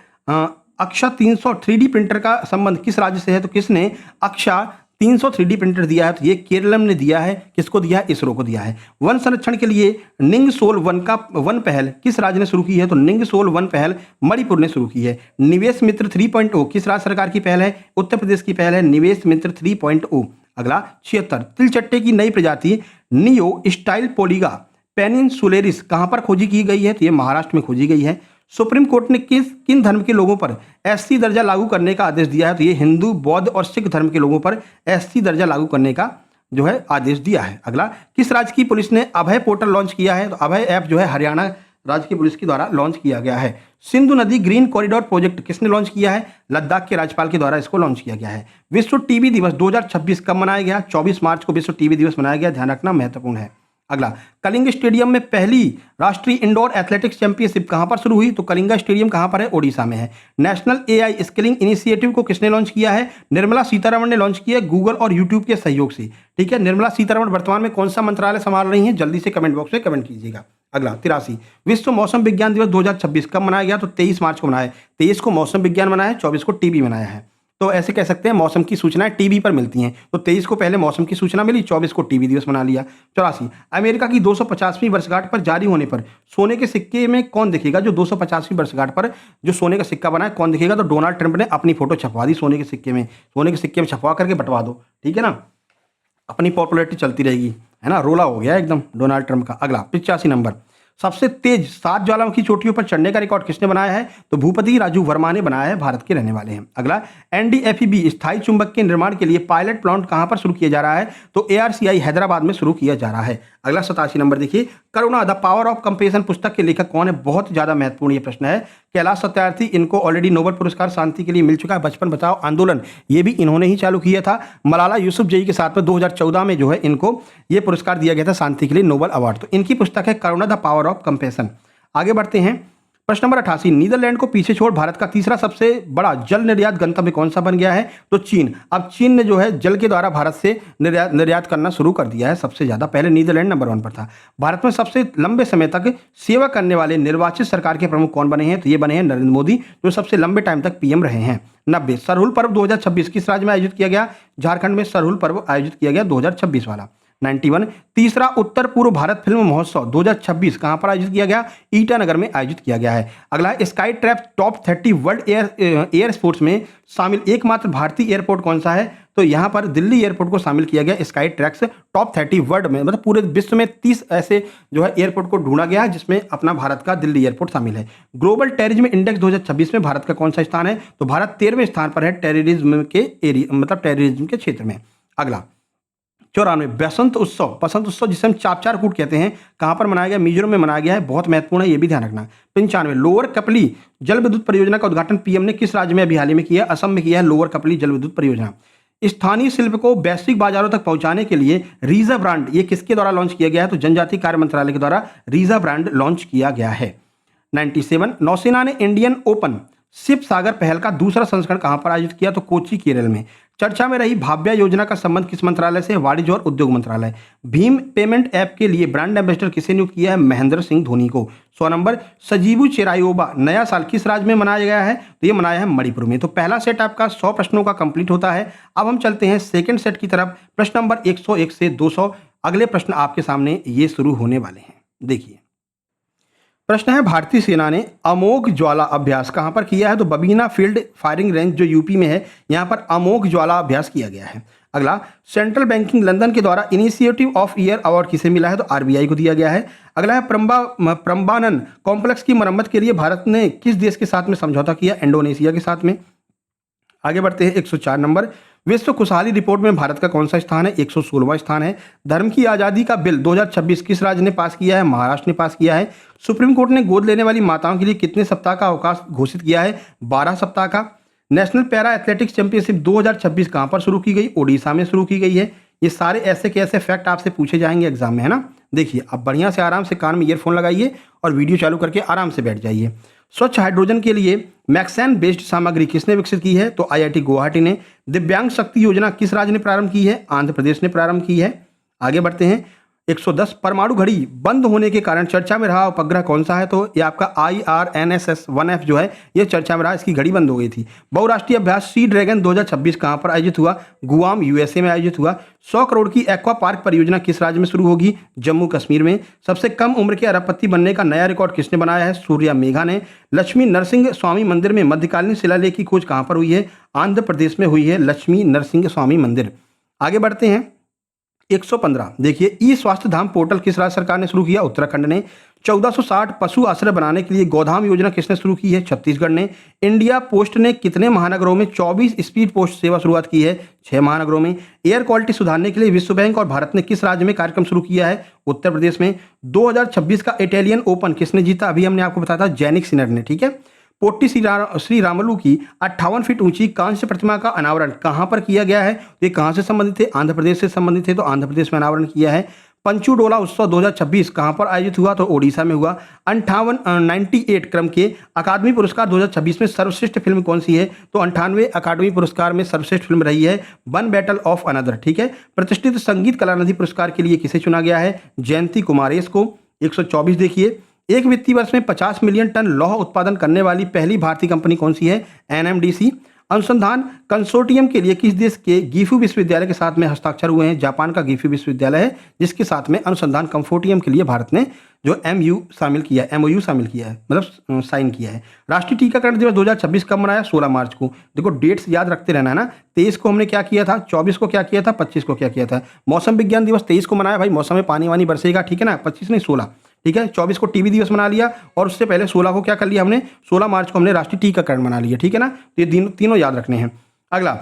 अक्षा 300 3D प्रिंटर का संबंध किस राज्य से है? तो किसने अक्षा 300 3D प्रिंटर दिया है? तो ये केरलम ने दिया है। किसको दिया है? इसरो को दिया है। वन संरक्षण के लिए निंगसोल वन पहल किस राज्य ने शुरू की है? तो निंगसोल वन पहल मणिपुर ने शुरू की है। निवेश मित्र 3.0 किस राज्य सरकार की पहल है? उत्तर प्रदेश की पहल है निवेश मित्र 3.0। अगला 76, तिलचट्टे की नई प्रजाति नियो स्टाइल पोलिगा पेनिनसुलेरिस कहां पर खोजी की गई है? तो ये महाराष्ट्र में खोजी गई है। सुप्रीम कोर्ट ने किन धर्म के लोगों पर एससी दर्जा लागू करने का आदेश दिया है? तो ये हिंदू, बौद्ध और सिख धर्म के लोगों पर एससी दर्जा लागू करने का जो है आदेश दिया है। अगला, किस राज्य की पुलिस ने अभय पोर्टल लॉन्च किया है? तो अभय ऐप जो है हरियाणा राज्य की पुलिस के द्वारा लॉन्च किया गया है। सिंधु नदी ग्रीन कॉरिडोर प्रोजेक्ट किसने लॉन्च किया है? लद्दाख के राज्यपाल के द्वारा इसको लॉन्च किया गया है। विश्व टीबी दिवस 2026 कब मनाया गया? 24 मार्च को विश्व टीबी दिवस मनाया गया। ध्यान रखना, महत्वपूर्ण है। अगला, कलिंग स्टेडियम में पहली राष्ट्रीय इंडोर एथलेटिक्स चैंपियनशिप कहां पर शुरू हुई? तो कलिंगा स्टेडियम कहां पर है? ओडिशा में है। नेशनल एआई स्किलिंग इनिशिएटिव को किसने लॉन्च किया है? निर्मला सीतारमण ने लॉन्च किया है, गूगल और यूट्यूब के सहयोग से। ठीक है, निर्मला सीतारमण वर्तमान में कौन सा मंत्रालय संभाल रही हैं? जल्दी से कमेंट बॉक्स में कमेंट कीजिएगा। अगला 83, विश्व मौसम विज्ञान दिवस 2026 कब मनाया गया? तो 23 मार्च को मनाया है। 23 को मौसम विज्ञान मनाया है, 24 को टीबी मनाया है। तो ऐसे कह सकते हैं मौसम की सूचनाएं टीवी पर मिलती हैं। तो 23 को पहले मौसम की सूचना मिली, 24 को टीवी दिवस मना लिया। 84, अमेरिका की 250वीं वर्षगांठ पर जारी होने पर सोने के सिक्के में कौन दिखेगा? जो 250वीं वर्षगांठ पर जो सोने का सिक्का बना है, कौन दिखेगा? तो डोनाल्ड ट्रंप ने अपनी फोटो छपवा दी सोने के सिक्के में। सोने के सिक्के में छपवा करके बंटवा दो, ठीक है ना, अपनी पॉपुलैरिटी चलती रहेगी, है ना। रोला हो गया एकदम डोनाल्ड ट्रंप का। अगला 85 नंबर, सबसे तेज 7 ज्वालामुखी चोटियों पर चढ़ने का रिकॉर्ड किसने बनाया है? तो भूपति राजू वर्मा ने बनाया है, भारत के रहने वाले हैं। अगला, एनडीएफईबी स्थायी चुंबक के निर्माण के लिए पायलट प्लांट कहां पर शुरू किया जा रहा है? तो एआरसीआई हैदराबाद में शुरू किया जा रहा है। अगला 87 नंबर देखिए, करुणा द पावर ऑफ कंपेशन पुस्तक के लेखक कौन है? बहुत ज्यादा महत्वपूर्ण ये प्रश्न है। कैलाश सत्यार्थी, इनको ऑलरेडी नोबेल पुरस्कार शांति के लिए मिल चुका है। बचपन बचाओ आंदोलन ये भी इन्होंने ही चालू किया था। मलाला यूसुफजई के साथ में 2014 में जो है इनको ये पुरस्कार दिया गया था शांति के लिए, नोबेल अवार्ड। तो इनकी पुस्तक है करुणा द पावर ऑफ कंपेशन। आगे बढ़ते हैं, प्रश्न नंबर 88, नीदरलैंड को पीछे छोड़ भारत का तीसरा सबसे बड़ा जल निर्यात गंतव्य कौन सा बन गया है? तो चीन। अब चीन ने जो है जल के द्वारा भारत से निर्यात करना शुरू कर दिया है सबसे ज्यादा। पहले नीदरलैंड नंबर 1 पर था। भारत में सबसे लंबे समय तक सेवा करने वाले निर्वाचित सरकार के प्रमुख कौन बने हैं? तो ये बने हैं नरेंद्र मोदी, जो सबसे लंबे टाइम तक पीएम रहे हैं। 90, सरहुल पर्व 2026 किस राज्य में आयोजित किया गया? झारखंड में सरहुल पर्व आयोजित किया गया 2026 वाला। 91, तीसरा उत्तर पूर्व भारत फिल्म महोत्सव 2026 कहां पर आयोजित किया गया? ईटानगर में आयोजित किया गया है। अगला, sky trap top 30 world air sports में शामिल एकमात्र भारतीय एयरपोर्ट कौन सा है? तो यहां पर दिल्ली एयरपोर्ट को शामिल किया गया स्काई ट्रैक्स टॉप 30 वर्ल्ड में, मतलब पूरे विश्व में 30 ऐसे जो है एयरपोर्ट को ढूंढा गया है जिसमें अपना भारत का दिल्ली एयरपोर्ट शामिल है। ग्लोबल टेररिज्म इंडेक्स 2026 में भारत का कौन सा स्थान है? तो भारत 13वें स्थान पर है टेररिज्म के एरिया, मतलब टेररिज्म के क्षेत्र में। अगला 94, बसंत उत्सव जिसे हम चापचार कूट कहते हैं, कहां पर मनाया गया? मिजोरम में मनाया गया है, बहुत महत्वपूर्ण है, ये भी ध्यान रखना। 95, लोअर कपली जल विद्युत परियोजना का उद्घाटन पीएम ने किस राज्य में अभी हाल ही में किया? असम में किया है लोअर कपली जल विद्युत परियोजना। स्थानीय शिल्प को वैश्विक बाजारों तक पहुंचाने के लिए रीजा ब्रांड ये किसके द्वारा लॉन्च किया गया है? तो जनजातीय कार्य मंत्रालय के द्वारा रीजा ब्रांड लॉन्च किया गया है। 97, नौसेना ने इंडियन ओपन शिव सागर पहल का दूसरा संस्करण कहां पर आयोजित किया? तो कोच्चि केरल में। चर्चा में रही भाव्या योजना का संबंध किस मंत्रालय से? वाणिज्य और उद्योग मंत्रालय। भीम पेमेंट ऐप के लिए ब्रांड एम्बेसडर किसे नियुक्त किया है? महेंद्र सिंह धोनी को। 100 नंबर, सजीबू चेरायोबा नया साल किस राज्य में मनाया गया है? तो ये मनाया है मणिपुर में। तो पहला सेट आपका 100 प्रश्नों का कंप्लीट होता है। अब हम चलते हैं सेकंड सेट की तरफ। प्रश्न नंबर 101 से 200 अगले प्रश्न आपके सामने ये शुरू होने वाले हैं। देखिए, प्रश्न है, भारतीय सेना ने अमोघ ज्वाला अभ्यास कहां पर किया है? तो बबीना फील्ड फायरिंग रेंज जो यूपी में है, यहां पर अमोघ ज्वाला अभ्यास किया गया है। अगला, सेंट्रल बैंकिंग लंदन के द्वारा इनिशिएटिव ऑफ ईयर अवार्ड किसे मिला है? तो आरबीआई को दिया गया है। अगला है, प्रम्बानन कॉम्प्लेक्स की मरम्मत के लिए भारत ने किस देश के साथ में समझौता किया? इंडोनेशिया के साथ में। आगे बढ़ते हैं, 104 नंबर, विश्व खुशहाली रिपोर्ट में भारत का कौन सा स्थान है? 116वां स्थान है। धर्म की आज़ादी का बिल 2026 किस राज्य ने पास किया है? महाराष्ट्र ने पास किया है। सुप्रीम कोर्ट ने गोद लेने वाली माताओं के लिए कितने सप्ताह का अवकाश घोषित किया है? 12 सप्ताह का। नेशनल पैरा एथलेटिक्स चैंपियनशिप 2026 कहां पर शुरू की गई? ओडिशा में शुरू की गई है। ये सारे ऐसे के ऐसे फैक्ट आपसे पूछे जाएंगे एग्जाम में, है ना। देखिए, अब बढ़िया से आराम से कान में ईयरफोन लगाइए और वीडियो चालू करके आराम से बैठ जाइए। स्वच्छ हाइड्रोजन के लिए मैक्सैन बेस्ड सामग्री किसने विकसित की है? तो आईआईटी गुवाहाटी ने। दिव्यांग शक्ति योजना किस राज्य ने प्रारंभ की है? आंध्र प्रदेश ने प्रारंभ की है। आगे बढ़ते हैं, 110 परमाणु घड़ी बंद होने के कारण चर्चा में रहा उपग्रह कौन सा है? तो ये आपका IRNSS-1F जो है ये चर्चा में रहा, इसकी घड़ी बंद हो गई थी। बहुराष्ट्रीय अभ्यास सी ड्रैगन 2026 कहां पर आयोजित हुआ? गुआम USA में आयोजित हुआ। 100 करोड़ की एक्वा पार्क परियोजना किस राज्य में शुरू होगी? जम्मू कश्मीर में। सबसे कम उम्र के अरबपति बनने का नया रिकॉर्ड किसने बनाया है? सूर्या मेघा ने। लक्ष्मी नरसिंह स्वामी मंदिर में मध्यकालीन शिलालेख की खोज कहां पर हुई है? आंध्र प्रदेश में हुई है लक्ष्मी नरसिंह स्वामी मंदिर। आगे बढ़ते हैं। 115 देखिए, ई स्वास्थ्य धाम पोर्टल किस राज्य सरकार ने शुरू किया? उत्तराखंड ने। 1460 पशु आश्रय बनाने के लिए गोधाम योजना किसने शुरू की है? छत्तीसगढ़ ने। इंडिया पोस्ट ने कितने महानगरों में 24 स्पीड पोस्ट सेवा शुरुआत की है? 6 महानगरों में। एयर क्वालिटी सुधारने के लिए विश्व बैंक और भारत ने किस राज्य में कार्यक्रम शुरू किया है? उत्तर प्रदेश में। 2026 का इटालियन ओपन किसने जीता? अभी हमने आपको बताया था, जैनिक सिनर ने। ठीक है। पोट्टी श्री रामलू की 58 फीट ऊंची कांस्य प्रतिमा का अनावरण कहां पर किया गया है? ये कहां से संबंधित है? आंध्र प्रदेश से संबंधित है, तो आंध्र प्रदेश में अनावरण किया है। पंचू डोला उत्सव 2026 कहां पर आयोजित हुआ? तो ओडिशा में हुआ। 98 क्रम के अकादमी पुरस्कार 2026 में सर्वश्रेष्ठ फिल्म कौन सी है? तो 98वें अकादमी पुरस्कार में सर्वश्रेष्ठ फिल्म रही है वन बैटल ऑफ अनदर। ठीक है। प्रतिष्ठित संगीत कलानिधि पुरस्कार के लिए किसे चुना गया है? जयंती कुमारेश को। 124 देखिए, एक वित्तीय वर्ष में 50 मिलियन टन लौह उत्पादन करने वाली पहली भारतीय कंपनी कौन सी है? NMDC। अनुसंधान कंसोर्टियम के लिए किस देश के गीफू विश्वविद्यालय के साथ में हस्ताक्षर हुए हैं? जापान का गीफू विश्वविद्यालय है, जिसके साथ में अनुसंधान कंसोर्टियम के लिए भारत ने जो MOU शामिल किया है, मतलब साइन किया है। राष्ट्रीय टीकाकरण दिवस 2026 कब मनाया? 16 मार्च को। देखो डेट्स याद रखते रहना है ना। 23 को हमने क्या किया था? 24 को क्या किया था? 25 को क्या किया था? मौसम विज्ञान दिवस 23 को मनाया भाई, मौसम में पानी वानी बरसेगा। ठीक है ना। 25 नहीं 16। ठीक है। 24 को टीबी दिवस मना लिया, और उससे पहले 16 को क्या कर लिया हमने? 16 मार्च को हमने राष्ट्रीय टीकाकरण मना लिया। ठीक है ना। तो ये तीनों याद रखने हैं। अगला,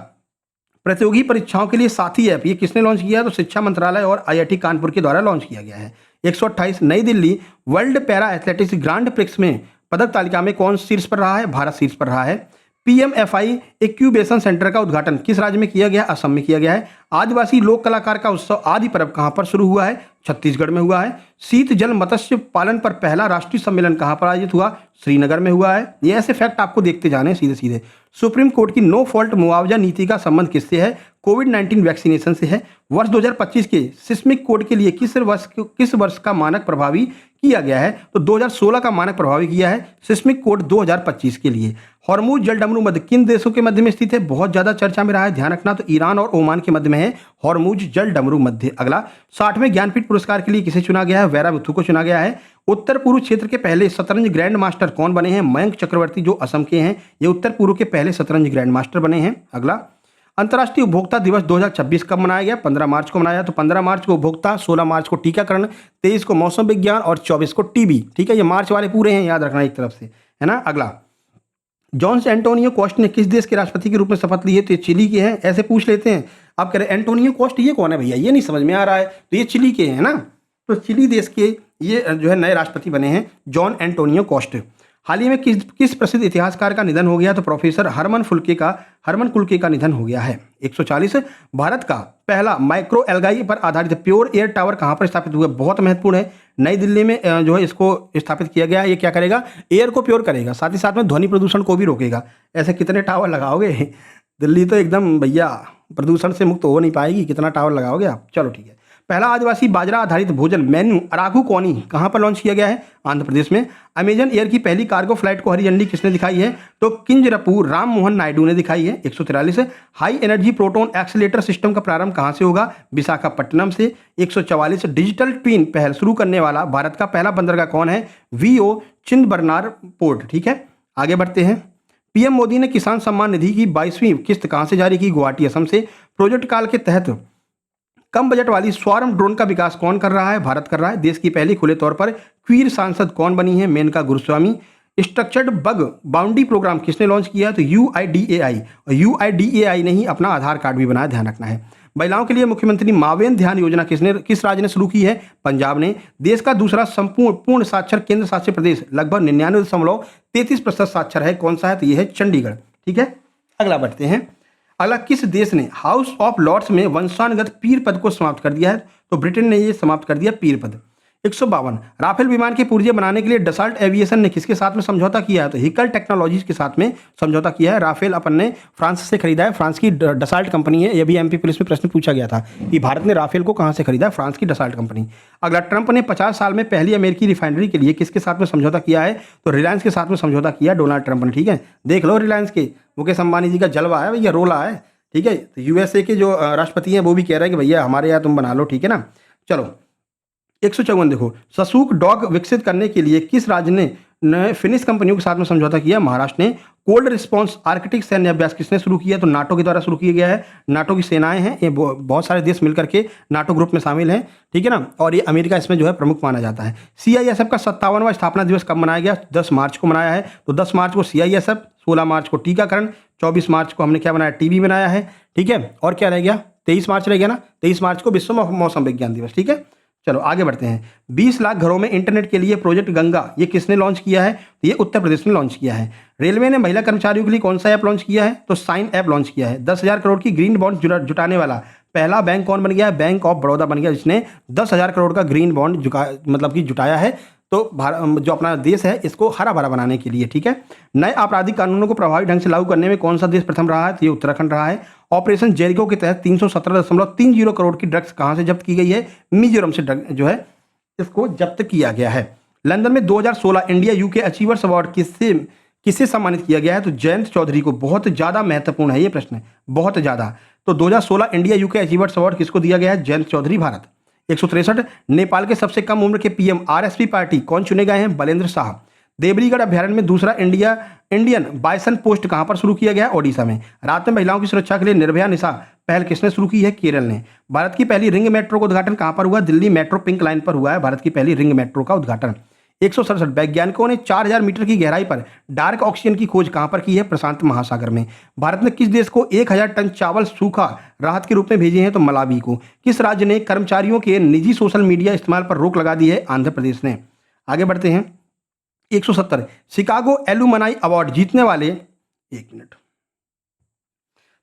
प्रतियोगी परीक्षाओं के लिए साथी ऐप ये किसने लॉन्च किया है? तो शिक्षा मंत्रालय और IIT कानपुर के द्वारा लॉन्च किया गया है। 128 नई Delhi world para athletics grand prix में पदक तालिका में कौन शीर्ष पर रहा है? भारत शीर्ष पर रहा है। PMFI एक्यूबेशन सेंटर का उद्घाटन किस राज्य में किया गया? असम में किया गया है। आदिवासी लोक कलाकार का उत्सव आदि पर्व कहां पर शुरू हुआ है? छत्तीसगढ़ में हुआ है। शीत जल मत्स्य पालन पर पहला राष्ट्रीय सम्मेलन कहां पर आयोजित हुआ? श्रीनगर में हुआ है। ये ऐसे फैक्ट आपको देखते जाने सीधे सीधे। सुप्रीम कोर्ट की नो फॉल्ट मुआवजा नीति का संबंध किससे है? कोविड-19 वैक्सीनेशन से है। वर्ष 2025 के सिस्मिक कोड के लिए किस वर्ष का मानक प्रभावी किया गया है? तो 2016 का मानक प्रभावी किया है सिस्मिक कोड 2025 के लिए। हॉर्मुज जलडमरू मध्य किन देशों के मध्य में स्थित है? बहुत ज्यादा चर्चा में रहा है, ध्यान रखना। तो ईरान और ओमान के मध्य में है हॉर्मुज जलडमरू मध्य। अगला, 60वें ज्ञानपीठ पुरस्कार के लिए किसे चुना गया है? वैरामुथु को चुना गया है। उत्तर पूर्व क्षेत्र के पहले शतरंज ग्रैंड मास्टर कौन बने हैं? मयंक चक्रवर्ती, जो असम के हैं। ये उत्तर पूर्व के पहले शतरंज ग्रैंड मास्टर बने हैं। अगला, अंतर्राष्ट्रीय उपभोक्ता दिवस 2026 कब मनाया गया? 15 मार्च को मनाया। तो 15 मार्च को उपभोक्ता, 16 मार्च को टीकाकरण, 23 को मौसम विज्ञान और 24 को टीबी। ठीक है। ये मार्च वाले पूरे हैं, याद रखना एक तरफ से, है ना। अगला, जॉन एंटोनियो कोस्ट ने किस देश के राष्ट्रपति के रूप में शपथ ली है? तो ये चिली के हैं। ऐसे पूछ लेते हैं, आप कह रहे हैं एंटोनियो कोस्ट ये कौन है भैया, ये नहीं समझ में आ रहा है। तो ये चिली के हैं ना। तो चिली देश के ये जो है नए राष्ट्रपति बने हैं, जॉन एंटोनियो कोस्ट। हाल ही में किस प्रसिद्ध इतिहासकार का निधन हो गया? तो प्रोफेसर हरमन कुल्के का निधन हो गया है। 140 भारत का पहला माइक्रो एल्गाई पर आधारित प्योर एयर टावर कहां पर स्थापित हुआ? बहुत महत्वपूर्ण है। नई दिल्ली में जो है इसको स्थापित किया गया। ये क्या करेगा? एयर को प्योर करेगा, साथ ही साथ में ध्वनि प्रदूषण को भी रोकेगा। ऐसे कितने टावर लगाओगे? दिल्ली तो एकदम भैया प्रदूषण से मुक्त हो नहीं पाएगी, कितना टावर लगाओगे आप। चलो ठीक है। पहला आदिवासी बाजरा आधारित भोजन मेन्यू अराकू कौनी कहां पर लॉन्च किया गया है? आंध्र प्रदेश में। अमेजन एयर की पहली कार्गो फ्लाइट को हरी झंडी किसने दिखाई है? तो किंजरपू राम मोहन नायडू ने दिखाई है। 143 high energy proton accelerator system का प्रारंभ कहां से होगा? विशाखापट्टनम से। 144 डिजिटल ट्विन पहल शुरू करने वाला भारत का पहला बंदरगाह कौन है? VO Chidambaranar port. ठीक है। आगे बढ़ते हैं। PM मोदी ने किसान सम्मान निधि की 22वीं किस्त कहां से जारी की? गुवाहाटी असम से। प्रोजेक्ट काल के तहत कम बजट वाली स्वार्म ड्रोन का विकास कौन कर रहा है? भारत कर रहा है। देश की पहली खुले तौर पर क्वीर सांसद कौन बनी है? Menaka Guruswamy. Structured bug boundary program किसने लॉन्च किया? तो UIDAI। और UIDAI ने ही अपना आधार कार्ड भी बनाया, ध्यान रखना है। महिलाओं के लिए मुख्यमंत्री मावेन ध्यान योजना किस राज्य ने शुरू की है? पंजाब ने। देश का दूसरा संपूर्ण पूर्ण साक्षर केंद्र शासित प्रदेश लगभग 99.33% साक्षर है, कौन सा है? तो यह है चंडीगढ़। ठीक है। अगला बढ़ते हैं। अगला, किस देश ने हाउस ऑफ लॉर्ड्स में वंशानुगत पीर पद को समाप्त कर दिया है? तो ब्रिटेन ने यह समाप्त कर दिया पीर पद। 152 राफेल विमान के पुर्जे बनाने के लिए डसाल्ट एविएशन ने किसके साथ में समझौता किया है? तो हिकल टेक्नोलॉजीज के साथ में समझौता किया है। राफेल अपन ने फ्रांस से खरीदा है, फ्रांस की डसाल्ट कंपनी है। ये भी एमपी पुलिस में प्रश्न पूछा गया था कि भारत ने राफेल को कहां से खरीदा है? फ्रांस की डसाल्ट कंपनी। अगला, ट्रंप ने 50 साल में पहली अमेरिकी रिफाइनरी के लिए किसके साथ में समझौता किया है? तो रिलायंस के साथ में समझौता किया डोनाल्ड ट्रंप ने। ठीक है, देख लो रिलायंस के मुकेश अंबानी जी का जलवा है भैया, रोला है। ठीक है, तो यूएसए के जो राष्ट्रपति हैं वो भी कह रहे हैं कि भैया हमारे यहाँ तुम बना लो। ठीक है ना। चलो 154 देखो, ससूक डॉग विकसित करने के लिए किस राज्य ने फिनिश कंपनियों के साथ में समझौता किया? महाराष्ट्र ने। कोल्ड रिस्पांस आर्कटिक सैन्य अभ्यास किसने शुरू किया? तो नाटो के द्वारा शुरू किया गया है। नाटो की सेनाएं हैं, ये बहुत सारे देश मिलकर के नाटो ग्रुप में शामिल हैं। ठीक है ना। और ये अमेरिका इसमें जो है प्रमुख माना जाता है। सीआईएसएफ का 57वां स्थापना दिवस कब मनाया गया? 10 मार्च को मनाया है। तो 10 मार्च को सीआईएसएफ, 16 मार्च को टीकाकरण, 24 मार्च को हमने क्या बनाया? टीबी बनाया है। ठीक है, और क्या रह गया? 23 मार्च रह गया ना। 23 मार्च को विश्व मौसम विज्ञान दिवस। ठीक है, चलो आगे बढ़ते हैं। 20 लाख घरों में इंटरनेट के लिए प्रोजेक्ट गंगा, ये किसने लॉन्च किया है? तो ये उत्तर प्रदेश ने लॉन्च किया है। रेलवे ने महिला कर्मचारियों के लिए कौन सा ऐप लॉन्च किया है? तो साइन ऐप लॉन्च किया है। 10,000 करोड़ की ग्रीन बॉन्ड जुटाने वाला पहला बैंक कौन बन गया है? बैंक ऑफ बड़ौदा बन गया, जिसने 10,000 करोड़ का ग्रीन बॉन्ड मतलब कि जुटाया है। तो जो अपना देश है इसको हरा भरा बनाने के लिए। ठीक है, नए आपराधिक कानूनों को प्रभावी ढंग से लागू करने में कौन सा देश प्रथम रहा है? तो ये उत्तराखंड रहा है। ऑपरेशन जेरिको के तहत 317.30 करोड़ की ड्रग्स कहां से जब्त की गई है? मिजोरम से जो है इसको जब्त किया गया है। लंदन में 2016 इंडिया यूके अचीवर्स अवार्ड किससे सम्मानित किया गया है? तो जयंत चौधरी को। बहुत ज्यादा महत्वपूर्ण है ये प्रश्न, बहुत ज्यादा। तो 2016 इंडिया यूके अचीवर्स अवार्ड किसको दिया गया है? जयंत चौधरी, भारत। 163 नेपाल के सबसे कम उम्र के पीएम आरएसपी पार्टी कौन चुने गए हैं? बलेंद्र शाह। देवरीगढ़ अभ्यारण्य में दूसरा इंडियन बाइसन पोस्ट कहां पर शुरू किया गया है? ओडिशा में। रात में महिलाओं की सुरक्षा के लिए निर्भया निशा पहल किसने शुरू की है? केरल ने। भारत की पहली रिंग मेट्रो का उद्घाटन कहां पर हुआ? दिल्ली मेट्रो पिंक लाइन पर हुआ है भारत की पहली रिंग मेट्रो का उद्घाटन। 167 वैज्ञानिकों ने 4000 मीटर की गहराई पर डार्क ऑक्सीजन की खोज कहां पर की है? प्रशांत महासागर में। भारत ने किस देश को 1000 टन चावल सूखा राहत के रूप में भेजे हैं? तो मलावी को। किस राज्य ने कर्मचारियों के निजी सोशल मीडिया इस्तेमाल पर रोक लगा दी है? आंध्र प्रदेश ने। आगे बढ़ते हैं। 170 शिकागो एलुमनाई अवार्ड जीतने वाले, एक मिनट,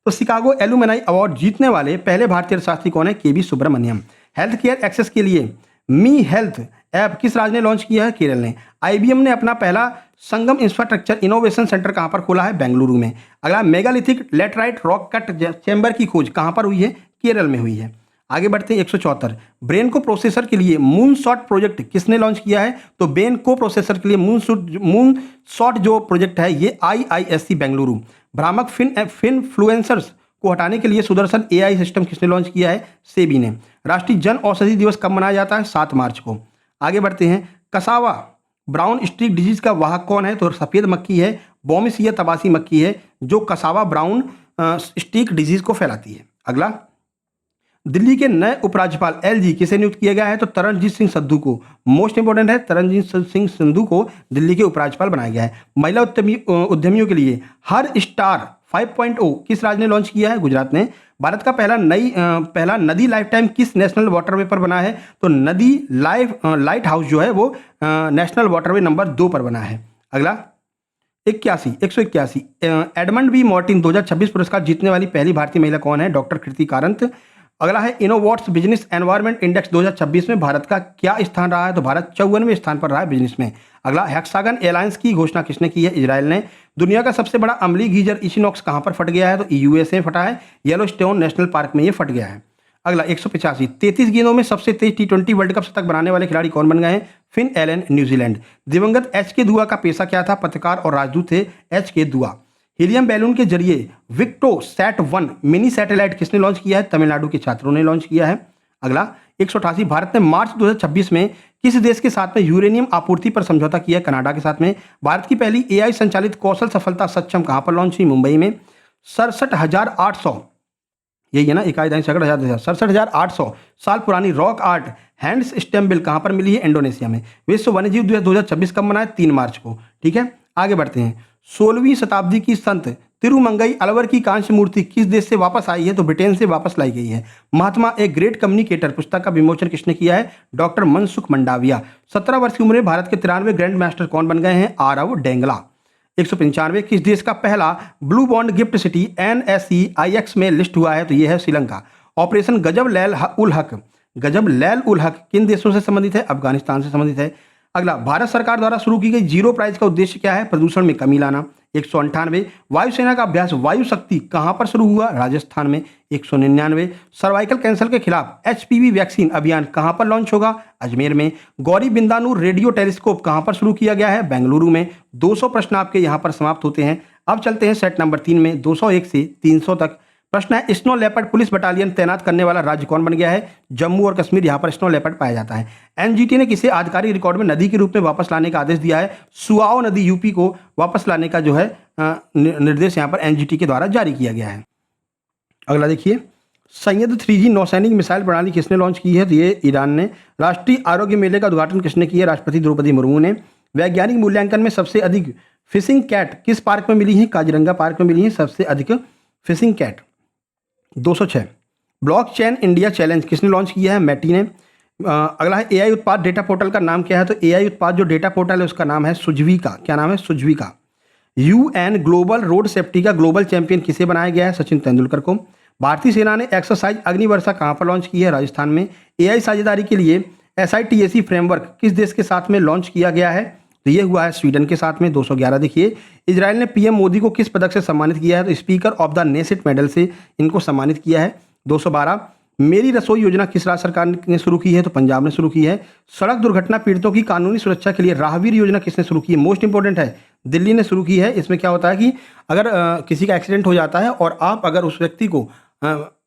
तो शिकागो एलुमनाई अवार्ड जीतने वाले पहले भारतीय अर्थशास्त्री कौन है? केवी सुब्रमण्यम। हेल्थ केयर एक्सेस के लिए मी हेल्थ ऐप किस राज्य ने लॉन्च किया है? केरल ने। आईबीएम ने अपना पहला संगम इंफ्रास्ट्रक्चर इनोवेशन सेंटर कहां पर खोला है? बेंगलुरु में। अगला, megalithic laterite rock cut chamber की खोज कहां पर हुई है? केरल में हुई है। आगे बढ़ते हैं। 174 ब्रेन को प्रोसेसर के लिए मून शॉट प्रोजेक्ट किसने लॉन्च किया है? तो ब्रेन को प्रोसेसर के लिए मून शॉट जो प्रोजेक्ट है ये आईआईएससी बेंगलुरु। भ्रामक फिनफ्लुएंसर्स को हटाने के लिए सुदर्शन एआई सिस्टम किसने लॉन्च किया है? सेबी ने। राष्ट्रीय जन औषधि दिवस कब मनाया जाता है? 7 मार्च को। आगे बढ़ते हैं। कसावा ब्राउन स्ट्रीक डिजीज का वाहक कौन है? तो सफेद मक्खी है, बोमिसिया तबासी मक्खी है जो कसावा ब्राउन स्ट्रीक डिजीज को फैलाती है। अगला, दिल्ली के नए उपराज्यपाल एलजी किसे नियुक्त किया गया है? तो तरनजीत सिंह संधू को। मोस्ट इंपोर्टेंट है, तरनजीत सिंह संधू को दिल्ली के उपराज्यपाल बनाया गया है। महिला उद्यमियों के लिए हर स्टार 5.0 किस राज्य ने लॉन्च किया है? गुजरात ने। भारत का पहला नदी लाइफ टाइम किस नेशनल वाटरवे पर बना है? तो नदी लाइट हाउस जो है वो नेशनल वाटरवे नंबर 2 पर बना है। अगला, 181 एडमंड बी मार्टिन 2026 पुरस्कार जीतने वाली पहली भारतीय महिला कौन है? डॉक्टर कृति कारंत। अगला है, इनोवॉट्स बिजनेस एनवायरनमेंट इंडेक्स 2026 में भारत का क्या स्थान रहा है? तो भारत 54वें स्थान पर रहा है बिजनेस में। अगला, हेक्सागन एलायंस की घोषणा किसने की है? इजराइल ने। दुनिया का सबसे बड़ा अम्लीय गीजर इक्विनॉक्स कहां पर फट गया है? तो यूएसए में फटा है, येलोस्टोन नेशनल पार्क में ये फट गया है। अगला, 185 33 गेंदों में सबसे तेज T20 वर्ल्ड कप शतक बनाने वाले खिलाड़ी कौन बन गए हैं? Finn Allen, New Zealand. दिवंगत एच के दुआ का पेशा क्या था? पत्रकार और राजदूत थे एच के दुआ। हीलियम बैलून के जरिए विक्टोसैट-1 मिनी सैटेलाइट किसने लॉन्च किया है? तमिलनाडु के छात्रों ने लॉन्च किया है। अगला, 188 भारत ने मार्च 2026 में किस देश के साथ में यूरेनियम आपूर्ति पर समझौता किया? कनाडा के साथ में। भारत की पहली एआई संचालित कौशल सफलता सक्षम कहां पर लॉन्च हुई? मुंबई में। 67,800, यही है ना, इकाई दाई सैकड़ हजार 67,800 साल पुरानी रॉक आर्ट हैंड्स स्टेम्बिल कहां पर मिली है? इंडोनेशिया में। विश्व वन्यजीव दिवस 2026 कब मनाए? 3 मार्च को। ठीक है, आगे बढ़ते हैं। 16वीं शताब्दी की संत तिरुमंगई अलवर की कांस्य मूर्ति किस देश से वापस आई है? तो ब्रिटेन से वापस लाई गई है। महात्मा ए ग्रेट कम्युनिकेटर पुस्तक का विमोचन किसने किया है? डॉक्टर मनसुख मंडाविया। 17 वर्ष की उम्र में भारत के 93वें ग्रैंड मास्टर कौन बन गए हैं? आरव डेंगला। 195 किस देश का पहला blue bond gift city NSE IX में लिस्ट हुआ है? तो यह है श्रीलंका। ऑपरेशन गजब लैल उल हक गजब लैल उल हक किन देशों से संबंधित है? अफगानिस्तान से संबंधित है। अगला, भारत सरकार द्वारा शुरू की गई जीरो प्राइज का उद्देश्य क्या है? प्रदूषण में कमी लाना। 198, वायुसेना का अभ्यास वायु शक्ति कहां पर शुरू हुआ? राजस्थान में। 199, सर्वाइकल कैंसर के खिलाफ एचपीवी वैक्सीन अभियान कहां पर लॉन्च होगा? अजमेर में। गौरी बिंदानू रेडियो टेलीस्कोप कहां पर शुरू किया गया है? बेंगलुरु में। 200 प्रश्न आपके यहां पर समाप्त होते हैं। अब चलते हैं सेट नंबर 3 में 201 से 300 तक। प्रश्न है, स्नो लेपर्ड पुलिस बटालियन तैनात करने वाला राज्य कौन बन गया है? जम्मू और कश्मीर। यहां पर स्नो लेपर्ड पाया जाता है। एनजीटी ने किसे आधिकारिक रिकॉर्ड में नदी के रूप में वापस लाने का आदेश दिया है? सुआओ नदी यूपी को वापस लाने का जो है निर्देश यहां पर एनजीटी के द्वारा जारी किया गया है। अगला देखिए, सैयद 3G नौसैनिक मिसाइल प्रणाली किसने लॉन्च की है? तो ये ईरान ने। राष्ट्रीय आरोग्य मेले का उद्घाटन किसने किया? राष्ट्रपति द्रौपदी मुर्मू ने। वैज्ञानिक मूल्यांकन में सबसे अधिक फिशिंग कैट किस पार्क में मिली है? काजीरंगा पार्क में मिली है सबसे अधिक fishing cat. 206, blockchain India challenge किसने लॉन्च किया है? मैटी ने। अगला है, एआई उत्पाद डेटा पोर्टल का नाम क्या है? तो एआई उत्पाद जो डेटा पोर्टल है उसका नाम है सुजविका। क्या नाम है? सुजविका। यूएन ग्लोबल रोड सेफ्टी का ग्लोबल चैंपियन किसे बनाया गया है? सचिन तेंदुलकर को। भारतीय सेना ने एक्सरसाइज अग्निवर्षा कहां पर लॉन्च की है? राजस्थान में। एआई साझेदारी के लिए SITAC फ्रेमवर्क किस देश के साथ में लॉन्च किया गया है? तो ये हुआ है स्वीडन के साथ में। 211 देखिए, इजराइल ने पीएम मोदी को किस पदक से सम्मानित किया है? तो speaker of the Knesset medal से इनको सम्मानित किया है। 212, मेरी रसोई योजना किस राज्य सरकार ने शुरू की है? तो पंजाब ने शुरू की है। सड़क दुर्घटना पीड़ितों की कानूनी सुरक्षा के लिए राहवीर योजना किसने शुरू की है? मोस्ट इंपॉर्टेंट है, दिल्ली ने शुरू की है। इसमें क्या होता है कि अगर किसी का एक्सीडेंट हो जाता है और आप अगर उस व्यक्ति को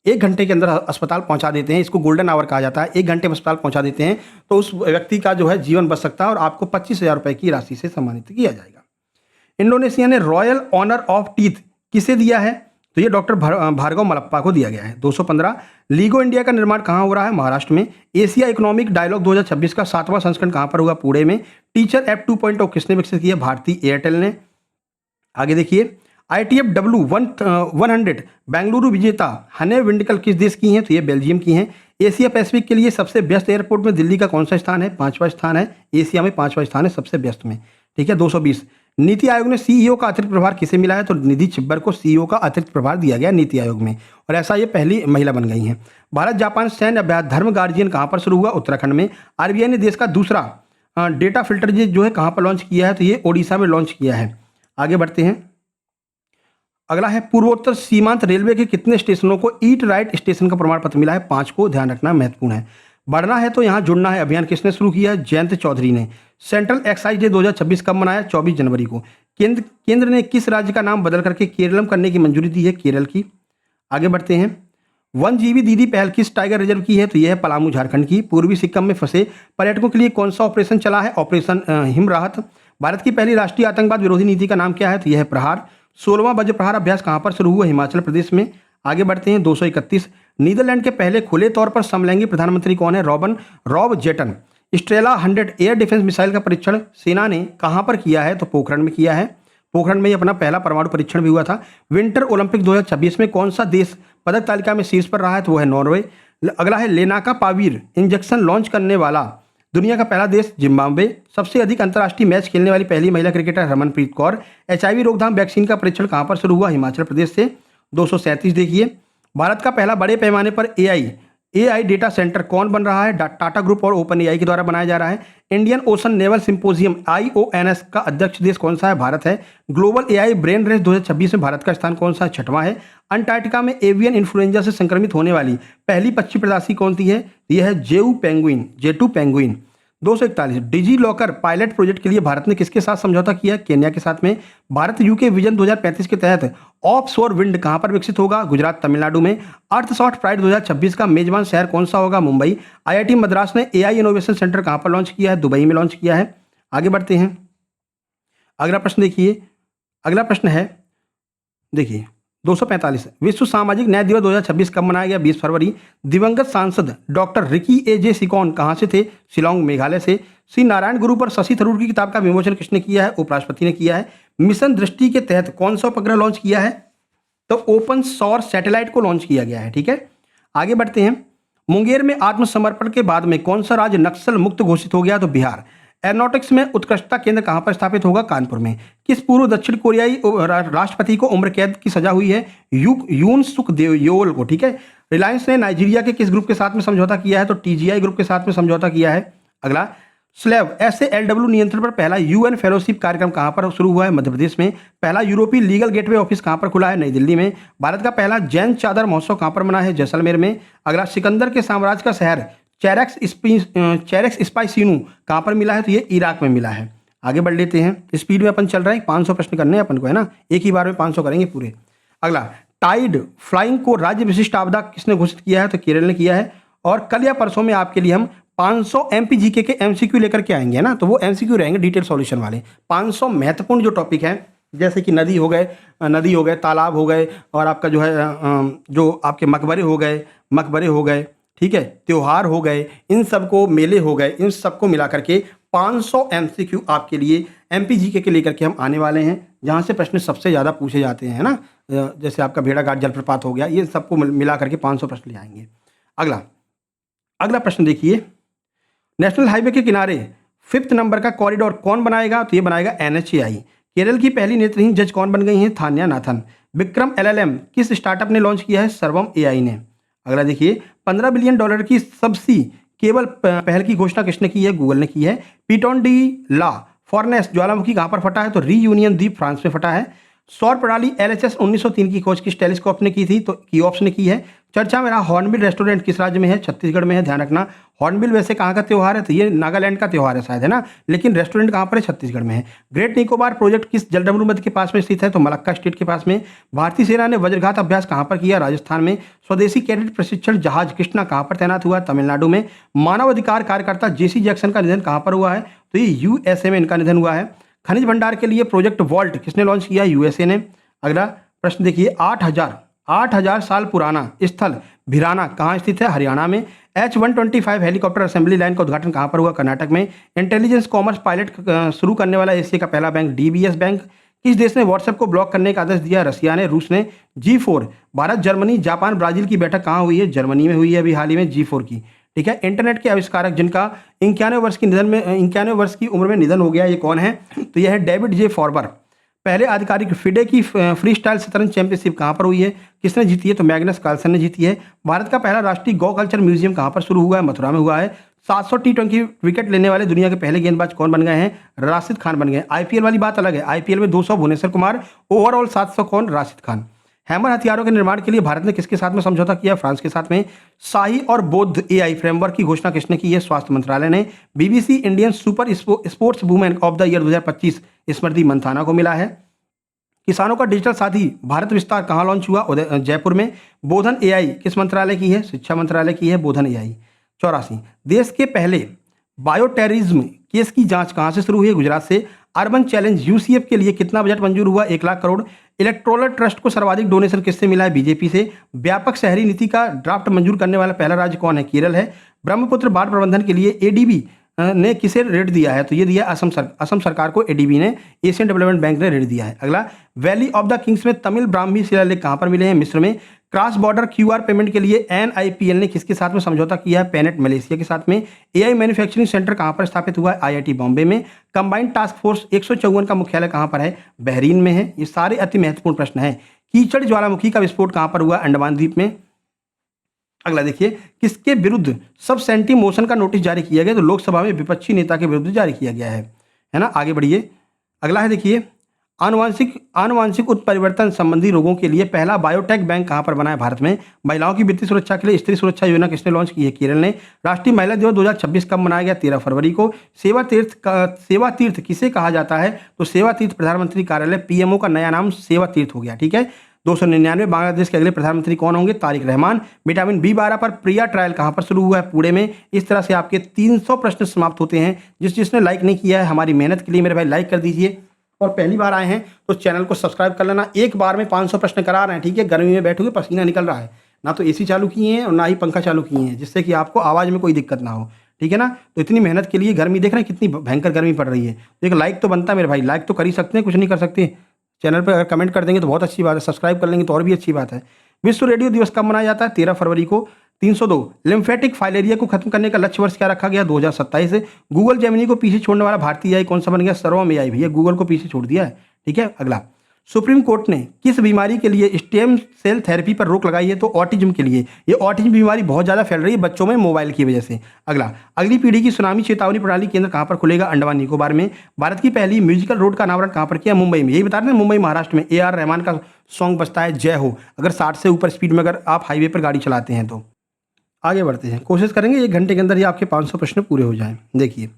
1 घंटे के अंदर अस्पताल पहुंचा देते हैं, इसको गोल्डन आवर कहा जाता है, 1 घंटे में अस्पताल पहुंचा देते हैं, तो उस व्यक्ति का जो है जीवन बच सकता है और आपको 25,000 रुपए की राशि से सम्मानित किया जाएगा। इंडोनेशिया ने रॉयल ऑनर ऑफ टीथ किसे दिया है? तो ये डॉक्टर भार्गव मलप्पा को दिया गया है। 215, लीगो इंडिया का निर्माण कहाँ हो रहा है? महाराष्ट्र में। एशिया इकोनॉमिक डायलॉग 2026 का 7वां संस्करण कहाँ पर होगा? पुणे में। टीचर ऐप 2.0 किसने विकसित किया? भारती एयरटेल ने। आगे देखिए, ITF W100 बेंगलुरु विजेता हने विंडकल किस देश की हैं? तो ये बेल्जियम की हैं। एशिया पैसिफिक के लिए सबसे व्यस्त एयरपोर्ट में दिल्ली का कौन सा स्थान है? 5वां स्थान है। एशिया में 5वां स्थान है सबसे व्यस्त में। ठीक है। 220, नीति आयोग ने CEO का अतिरिक्त प्रभार किसे मिला है? तो निधि छिब्बर को CEO का अतिरिक्त प्रभार दिया गया नीति आयोग में, और ऐसा ये पहली महिला बन गई हैं। भारत जापान सैन्य अभ्यास धर्म गार्जियन कहाँ पर शुरू हुआ? उत्तराखंड में। RBI ने देश का दूसरा डेटा फिल्टर जो है कहाँ पर लॉन्च किया है? तो ये ओडिशा में लॉन्च किया है। आगे बढ़ते हैं। अगला है, पूर्वोत्तर सीमांत रेलवे के कितने स्टेशनों को ईट राइट स्टेशन का प्रमाण पत्र मिला है? 5 को, ध्यान रखना महत्वपूर्ण है। बढ़ना है तो यहाँ जुड़ना है अभियान किसने शुरू किया है? जयंत चौधरी ने। सेंट्रल एक्साइज डे 2026 कब मनाया? 24 जनवरी को। केंद्र ने किस राज्य का नाम बदल करके केरलम करने की मंजूरी दी है? केरल की। आगे बढ़ते हैं। 1 GB दीदी पहल किस टाइगर रिजर्व की है? तो यह है पलामू झारखंड की। पूर्वी सिक्किम में फंसे पर्यटकों के लिए कौन सा ऑपरेशन चला है? ऑपरेशन हिम राहत। भारत की पहली राष्ट्रीय आतंकवाद विरोधी नीति का नाम क्या है? तो यह है प्रहार। 16वां वज्र प्रहार अभ्यास कहां पर शुरू हुआ? हिमाचल प्रदेश में। आगे बढ़ते हैं। 231, नीदरलैंड के पहले खुले तौर पर समलैंगिक प्रधानमंत्री कौन है? Rob Jetten. Strela 100 air defence missile का परीक्षण सेना ने कहां पर किया है? तो पोखरण में किया है। पोखरण में ही अपना पहला परमाणु परीक्षण भी हुआ था। विंटर ओलंपिक 2026 में कौन सा देश पदक तालिका में शीर्ष पर रहा है? तो वो है नॉर्वे। अगला है, लेनाका पावीर इंजेक्शन लॉन्च करने वाला दुनिया का पहला देश जिम्बाब्वे। सबसे अधिक अंतर्राष्ट्रीय मैच खेलने वाली पहली महिला क्रिकेटर हरमनप्रीत कौर। HIV रोकथाम वैक्सीन का परीक्षण कहां पर शुरू हुआ? हिमाचल प्रदेश से। 237 देखिए, भारत का पहला बड़े पैमाने पर AI डेटा सेंटर कौन बन रहा है? टाटा ग्रुप और OpenAI के द्वारा बनाया जा रहा है। Indian ocean naval symposium IONS का अध्यक्ष देश कौन सा है? भारत है। ग्लोबल AI ब्रेन रेस 2026 में भारत का स्थान कौन सा? 6वां है। अंटार्कटिका में एवियन इन्फ्लुएंजा से संक्रमित होने वाली पहली पक्षी प्रजाति कौन सी है? यह है जेटू penguin. 241, digi locker pilot project के लिए भारत ने किसके साथ समझौता किया? केन्या के साथ में। भारत UK विजन 2035 के तहत ऑफशोर विंड कहां पर विकसित होगा? गुजरात, तमिलनाडु में। अर्थसॉफ्ट प्राइड 2026 का मेजबान शहर कौन सा होगा? मुंबई। IIT मद्रास ने AI इनोवेशन सेंटर कहां पर लॉन्च किया है? दुबई में लॉन्च किया है। आगे बढ़ते हैं। अगला प्रश्न देखिए। अगला प्रश्न है, देखिए 245, विश्व सामाजिक न्याय दिवस 2026 कब मनाया गया? 20 फरवरी। दिवंगत सांसद डॉक्टर रिकी AJ सिकोन कहां से थे? शिलोंग, मेघालय से। श्री नारायण गुरु पर शशि थरूर की किताब का विमोचन किसने किया है? उपराष्ट्रपति ने किया है। मिशन दृष्टि के तहत कौन सा उपग्रह लॉन्च किया है? तो ओपन सौर सैटेलाइट को लॉन्च किया गया है। ठीक है। आगे बढ़ते हैं। मुंगेर में आत्मसमर्पण के बाद में कौन सा राज्य नक्सल मुक्त घोषित हो गया? तो बिहार। एरोनॉटिक्स में उत्कृष्टता केंद्र कहाँ पर स्थापित होगा? कानपुर में। किस पूर्व दक्षिण कोरियाई राष्ट्रपति को उम्र कैद की सजा हुई है? यून सुक देओल को। ठीक है। रिलायंस ने नाइजीरिया के किस ग्रुप के साथ में समझौता किया है? तो टीजीआई ग्रुप के साथ में समझौता किया है। अगला, स्लैब SALW नियंत्रण पर पहला UN फेलोशिप कार्यक्रम कहां पर शुरू हुआ है? मध्य प्रदेश में। पहला यूरोपीय लीगल गेटवे ऑफिस कहां पर खुला है? नई दिल्ली में। भारत का पहला जैन चादर महोत्सव कहां पर मना है? जैसलमेर में। अगला, सिकंदर के साम्राज्य का शहर चेरेक्स स्पाइसिनू कहां पर मिला है? तो ये इराक में मिला है। आगे बढ़ लेते हैं, स्पीड में अपन चल रहे हैं, 500 प्रश्न करने हैं अपन को, है ना, एक ही बार में 500 करेंगे पूरे। अगला, टाइड फ्लाइंग को राज्य विशिष्ट आपदा किसने घोषित किया है? तो केरल ने किया है। और कल या परसों में आपके लिए हम 500 MPGK के MCQ लेकर के आएंगे, है ना, तो वो MCQ रहेंगे डिटेल सॉल्यूशन वाले। 500 महत्वपूर्ण जो टॉपिक है, जैसे कि नदी हो गए, तालाब हो गए, और आपका जो है जो आपके मकबरे हो गए, ठीक है, त्योहार हो गए, इन सबको, मेले हो गए, इन सबको मिला करके 500 MCQ आपके लिए MPGK के लेकर के हम आने वाले हैं, जहाँ से प्रश्न सबसे ज़्यादा पूछे जाते हैं, है ना। जैसे आपका भेड़ाघाट जलप्रपात हो गया, ये सबको मिला करके 500 प्रश्न ले आएंगे। अगला प्रश्न देखिए, नेशनल हाईवे के किनारे 5th नंबर का कॉरिडोर कौन बनाएगा? तो ये बनाएगा NHAI। केरल की पहली नेत्रहीन जज कौन बन गई हैं? थान्या नाथन। विक्रम LLM किस स्टार्टअप ने लॉन्च किया है? सर्वम AI ने। अगला देखिए, $15 बिलियन की सबसी केबल पहल की घोषणा किसने की है? गूगल ने की है। पीटोन डी ला फॉर्नेस ज्वालामुखी कहां पर फटा है? तो रीयूनियन द्वीप फ्रांस में फटा है। सौर प्रणाली LHS 1903 की खोज किस टेलीस्कोप ने की थी? तो कीओप्स ने की है। चर्चा में रहा हॉर्नबिल रेस्टोरेंट किस राज्य में है? छत्तीसगढ़ में है, ध्यान रखना। हॉर्नबिल वैसे कहाँ का त्यौहार है? तो ये नागालैंड का त्यौहार है शायद, है ना, लेकिन रेस्टोरेंट कहाँ पर है? छत्तीसगढ़ में है। ग्रेट निकोबार प्रोजेक्ट किस जलडमरू नदी के पास में स्थित है? तो मलक्का स्टेट के पास में। भारतीय सेना ने वज्रघात अभ्यास कहाँ पर किया? राजस्थान में। स्वदेशी कैडेट प्रशिक्षण जहाज कृष्णा कहाँ पर तैनात हुआ? तमिलनाडु में। मानव अधिकार कार्यकर्ता JC जैक्सन का निधन कहाँ पर हुआ है? तो ये USA में इनका निधन हुआ है। खनिज भंडार के लिए प्रोजेक्ट वॉल्ट किसने लॉन्च किया? USA ने। अगला प्रश्न देखिए, 8,000 साल पुराना स्थल भिराना कहाँ स्थित है? हरियाणा में। H125 हेलीकॉप्टर असेंबली लाइन का उद्घाटन कहाँ पर हुआ? कर्नाटक में। इंटेलिजेंस कॉमर्स पायलट शुरू करने वाला एशिया का पहला बैंक DBS बैंक। किस देश ने व्हाट्सएप को ब्लॉक करने का आदेश दिया? रसिया ने। रूस ने। G4 Bharat, Germany, Japan, Brazil की बैठक कहाँ हुई है? जर्मनी में हुई है अभी हाल ही में, G4 की। ठीक है। इंटरनेट के आविष्कारक जिनका 91 वर्ष की उम्र में निधन हो गया, ये कौन है? तो यह है डेविड J फॉर्बर। पहले आधिकारिक फिडे की फ्री स्टाइल शतरंज चैंपियनशिप कहाँ पर हुई है? किसने जीती है? तो मैग्नस कार्लसन ने जीती है। भारत का पहला राष्ट्रीय गौ कल्चर म्यूजियम कहाँ पर शुरू हुआ है? मथुरा में हुआ है। 700 T20 विकेट लेने वाले दुनिया के पहले गेंदबाज कौन बन गए हैं? राशिद खान बन गए। IPL वाली बात अलग है, IPL में 200 भुवनेश्वर कुमार, ओवरऑल 700 कौन? राशिद खान। हैमर हथियारों के निर्माण के लिए भारत ने किसके साथ में समझौता किया? फ्रांस के साथ में। शाही और बौद्ध AI फ्रेमवर्क की घोषणा किसने की है? स्वास्थ्य मंत्रालय ने। BBC Indian super sports women of the year 2025 स्मृति मंथाना को मिला है। किसानों का डिजिटल साथी भारत विस्तार कहाँ लॉन्च हुआ? जयपुर में। बोधन AI किस मंत्रालय की है? शिक्षा मंत्रालय की है बोधन AI। 84 देश के पहले बायोटेररिज्म केस की जांच कहाँ से शुरू हुई है? गुजरात से। अर्बन चैलेंज UCF के लिए कितना बजट मंजूर हुआ? 1 लाख करोड़। इलेक्टोरल ट्रस्ट को सर्वाधिक डोनेशन किससे मिला है? BJP से। व्यापक शहरी नीति का ड्राफ्ट मंजूर करने वाला पहला राज्य कौन है? केरल है। ब्रह्मपुत्र बाढ़ प्रबंधन के लिए ADB ने किसे ऋण दिया है? तो ये दिया असम सरकार को ADB ने। एशियन डेवलपमेंट बैंक ने ऋण दिया है। अगला, वैली ऑफ द किंग्स में तमिल ब्राह्मी शिलालेख कहाँ पर मिले हैं? मिस्र में। क्रॉस बॉर्डर QR पेमेंट के लिए NIPL ने किसके साथ में समझौता किया है? पेनेट मलेशिया के साथ में। AI मैन्युफैक्चरिंग सेंटर कहाँ पर स्थापित हुआ है? IIT बॉम्बे में। कंबाइंड टास्क फोर्स 154 का मुख्यालय कहाँ पर है? बहरीन में है। ये सारे अति महत्वपूर्ण प्रश्न हैं। कीचड़ ज्वालामुखी का विस्फोट कहाँ पर हुआ? अंडमान द्वीप में। अगला देखिए, किसके विरुद्ध सब सेंटी मोशन का नोटिस जारी किया गया? तो लोकसभा में विपक्षी नेता के विरुद्ध जारी किया गया है ना। आगे बढ़िए, अगला है देखिए, आनुवांशिक उत्परिवर्तन संबंधी रोगों के लिए पहला बायोटेक बैंक कहाँ पर बना है? भारत में। महिलाओं की वित्तीय सुरक्षा के लिए स्त्री सुरक्षा योजना किसने लॉन्च की है? केरल ने। राष्ट्रीय महिला दिवस 2026 कब मनाया गया? 13 फरवरी को। सेवा तीर्थ किसे कहा जाता है? तो सेवा तीर्थ प्रधानमंत्री कार्यालय PMO का नया नाम सेवा तीर्थ हो गया। ठीक है। 299 बांग्लादेश के अगले प्रधानमंत्री कौन होंगे? तारिक रहमान। विटामिन B12 पर प्रिया ट्रायल कहाँ पर शुरू हुआ है? पुणे में। इस तरह से आपके 300 प्रश्न समाप्त होते हैं। जिसने लाइक नहीं किया है हमारी मेहनत के लिए मेरे भाई लाइक कर दीजिए, और पहली बार आए हैं तो चैनल को सब्सक्राइब कर लेना। एक बार में 500 प्रश्न करा रहे हैं, ठीक है। गर्मी में बैठोगे, पसीना निकल रहा है, ना तो AC चालू किए हैं और ना ही पंखा चालू किए हैं, जिससे कि आपको आवाज़ में कोई दिक्कत ना हो, ठीक है ना। तो इतनी मेहनत के लिए गर्मी देख रहे हैं कितनी भयंकर गर्मी पड़ रही है। तो एक लाइक तो बनता है मेरे भाई, लाइक तो कर ही सकते हैं, कुछ नहीं कर सकते। चैनल पर अगर कमेंट कर देंगे तो बहुत अच्छी बात है, सब्सक्राइब कर लेंगे तो और भी अच्छी बात है। विश्व रेडियो दिवस कब मनाया जाता है? 13 फरवरी को। 302 लिम्फेटिक फाइलेरिया को खत्म करने का लक्ष्य वर्ष क्या रखा गया? 2027 से। गूगल जेमिनी को पीछे छोड़ने वाला भारतीय एआई कौन सा बन गया? सर्वम एआई। भैया गूगल को पीछे छोड़ दिया है। ठीक है। अगला, सुप्रीम कोर्ट ने किस बीमारी के लिए स्टेम सेल थेरेपी पर रोक लगाई है? तो ऑटिज्म के लिए। ये ऑटिज्म बीमारी बहुत ज़्यादा फैल रही है बच्चों में मोबाइल की वजह से। अगला, अगली पीढ़ी की सुनामी चेतावनी प्रणाली केंद्र कहाँ पर खुलेगा? अंडमान निकोबार में। भारत की पहली म्यूजिकल रोड का अनावरण कहाँ पर किया? मुंबई में। यही बता रहे हैं, मुंबई महाराष्ट्र में। AR रहमान का सॉन्ग बजता है जय हो, अगर 60 से ऊपर स्पीड में अगर आप हाईवे पर गाड़ी चलाते हैं तो। आगे बढ़ते हैं, कोशिश करेंगे 1 घंटे के अंदर ही आपके 500 प्रश्न पूरे हो जाएं। देखिए,